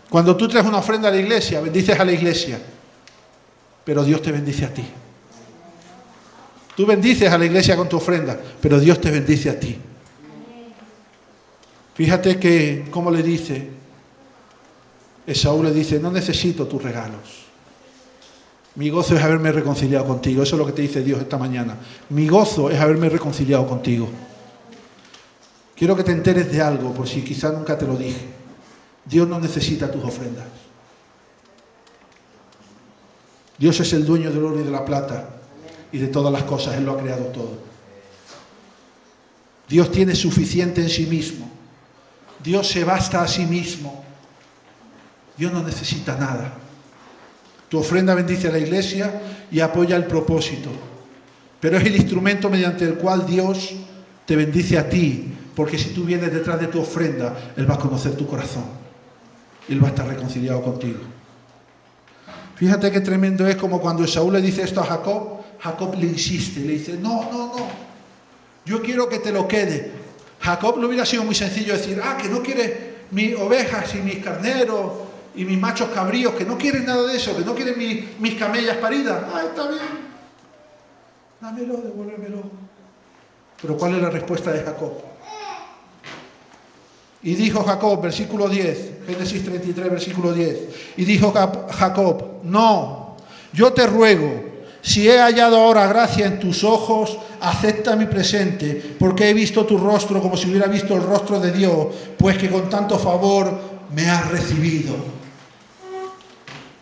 Cuando tú traes una ofrenda a la iglesia, bendices a la iglesia, pero Dios te bendice a ti. Tú bendices a la iglesia con tu ofrenda, pero Dios te bendice a ti. Fíjate que, como le dice, Esaú le dice, no necesito tus regalos. Mi gozo es haberme reconciliado contigo. Eso es lo que te dice Dios esta mañana. Mi gozo es haberme reconciliado contigo. Quiero que te enteres de algo, por si quizá nunca te lo dije. Dios no necesita tus ofrendas. Dios es el dueño del oro y de la plata y de todas las cosas. Él lo ha creado todo. Dios tiene suficiente en sí mismo. Dios se basta a sí mismo. Dios no necesita nada. Tu ofrenda bendice a la iglesia y apoya el propósito. Pero es el instrumento mediante el cual Dios te bendice a ti. Porque si tú vienes detrás de tu ofrenda, Él va a conocer tu corazón. Él va a estar reconciliado contigo. Fíjate qué tremendo es como cuando Esaú le dice esto a Jacob. Jacob le insiste, le dice, no. Yo quiero que te lo quede. Jacob le hubiera sido muy sencillo decir, que no quiere mis ovejas y mis carneros y mis machos cabríos, que no quieren nada de eso, que no quieren mis camellas paridas. Está bien, dámelo, devuélvemelo. Pero ¿cuál es la respuesta de Jacob? Y dijo Jacob, versículo 10, Génesis 33, versículo 10. Y dijo Jacob, no, yo te ruego, si he hallado ahora gracia en tus ojos, acepta mi presente, porque he visto tu rostro como si hubiera visto el rostro de Dios, pues que con tanto favor me has recibido.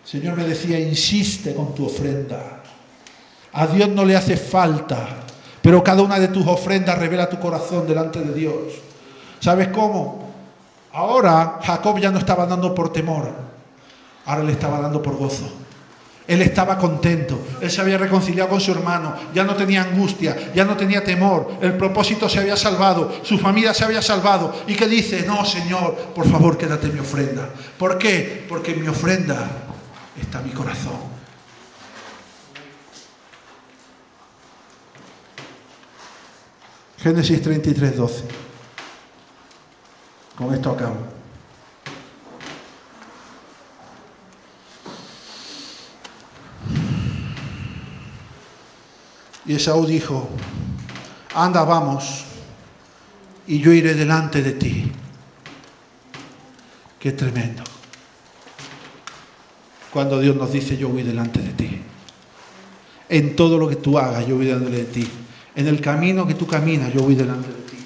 El Señor me decía, insiste con tu ofrenda. A Dios no le hace falta, pero cada una de tus ofrendas revela tu corazón delante de Dios. ¿Sabes cómo? Ahora Jacob ya no estaba dando por temor, ahora le estaba dando por gozo. Él estaba contento, él se había reconciliado con su hermano, ya no tenía angustia, ya no tenía temor, el propósito se había salvado, su familia se había salvado. ¿Y qué dice? No, Señor, por favor, quédate mi ofrenda. ¿Por qué? Porque en mi ofrenda está mi corazón. Génesis 33, 12. Con esto acabo. Y Esaú dijo, anda, vamos, y yo iré delante de ti. Qué tremendo. Cuando Dios nos dice, yo voy delante de ti. En todo lo que tú hagas, yo voy delante de ti. En el camino que tú caminas, yo voy delante de ti.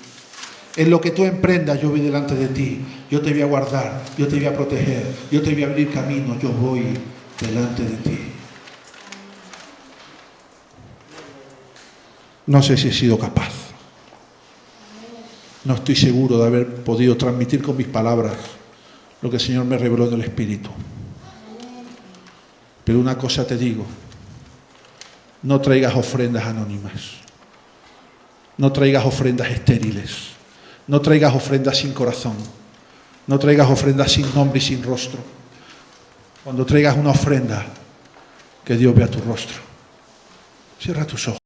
En lo que tú emprendas, yo voy delante de ti. Yo te voy a guardar, yo te voy a proteger, yo te voy a abrir camino, yo voy delante de ti. No sé si he sido capaz. No estoy seguro de haber podido transmitir con mis palabras lo que el Señor me reveló en el Espíritu. Pero una cosa te digo, no traigas ofrendas anónimas. No traigas ofrendas estériles. No traigas ofrendas sin corazón. No traigas ofrendas sin nombre y sin rostro. Cuando traigas una ofrenda, que Dios vea tu rostro. Cierra tus ojos.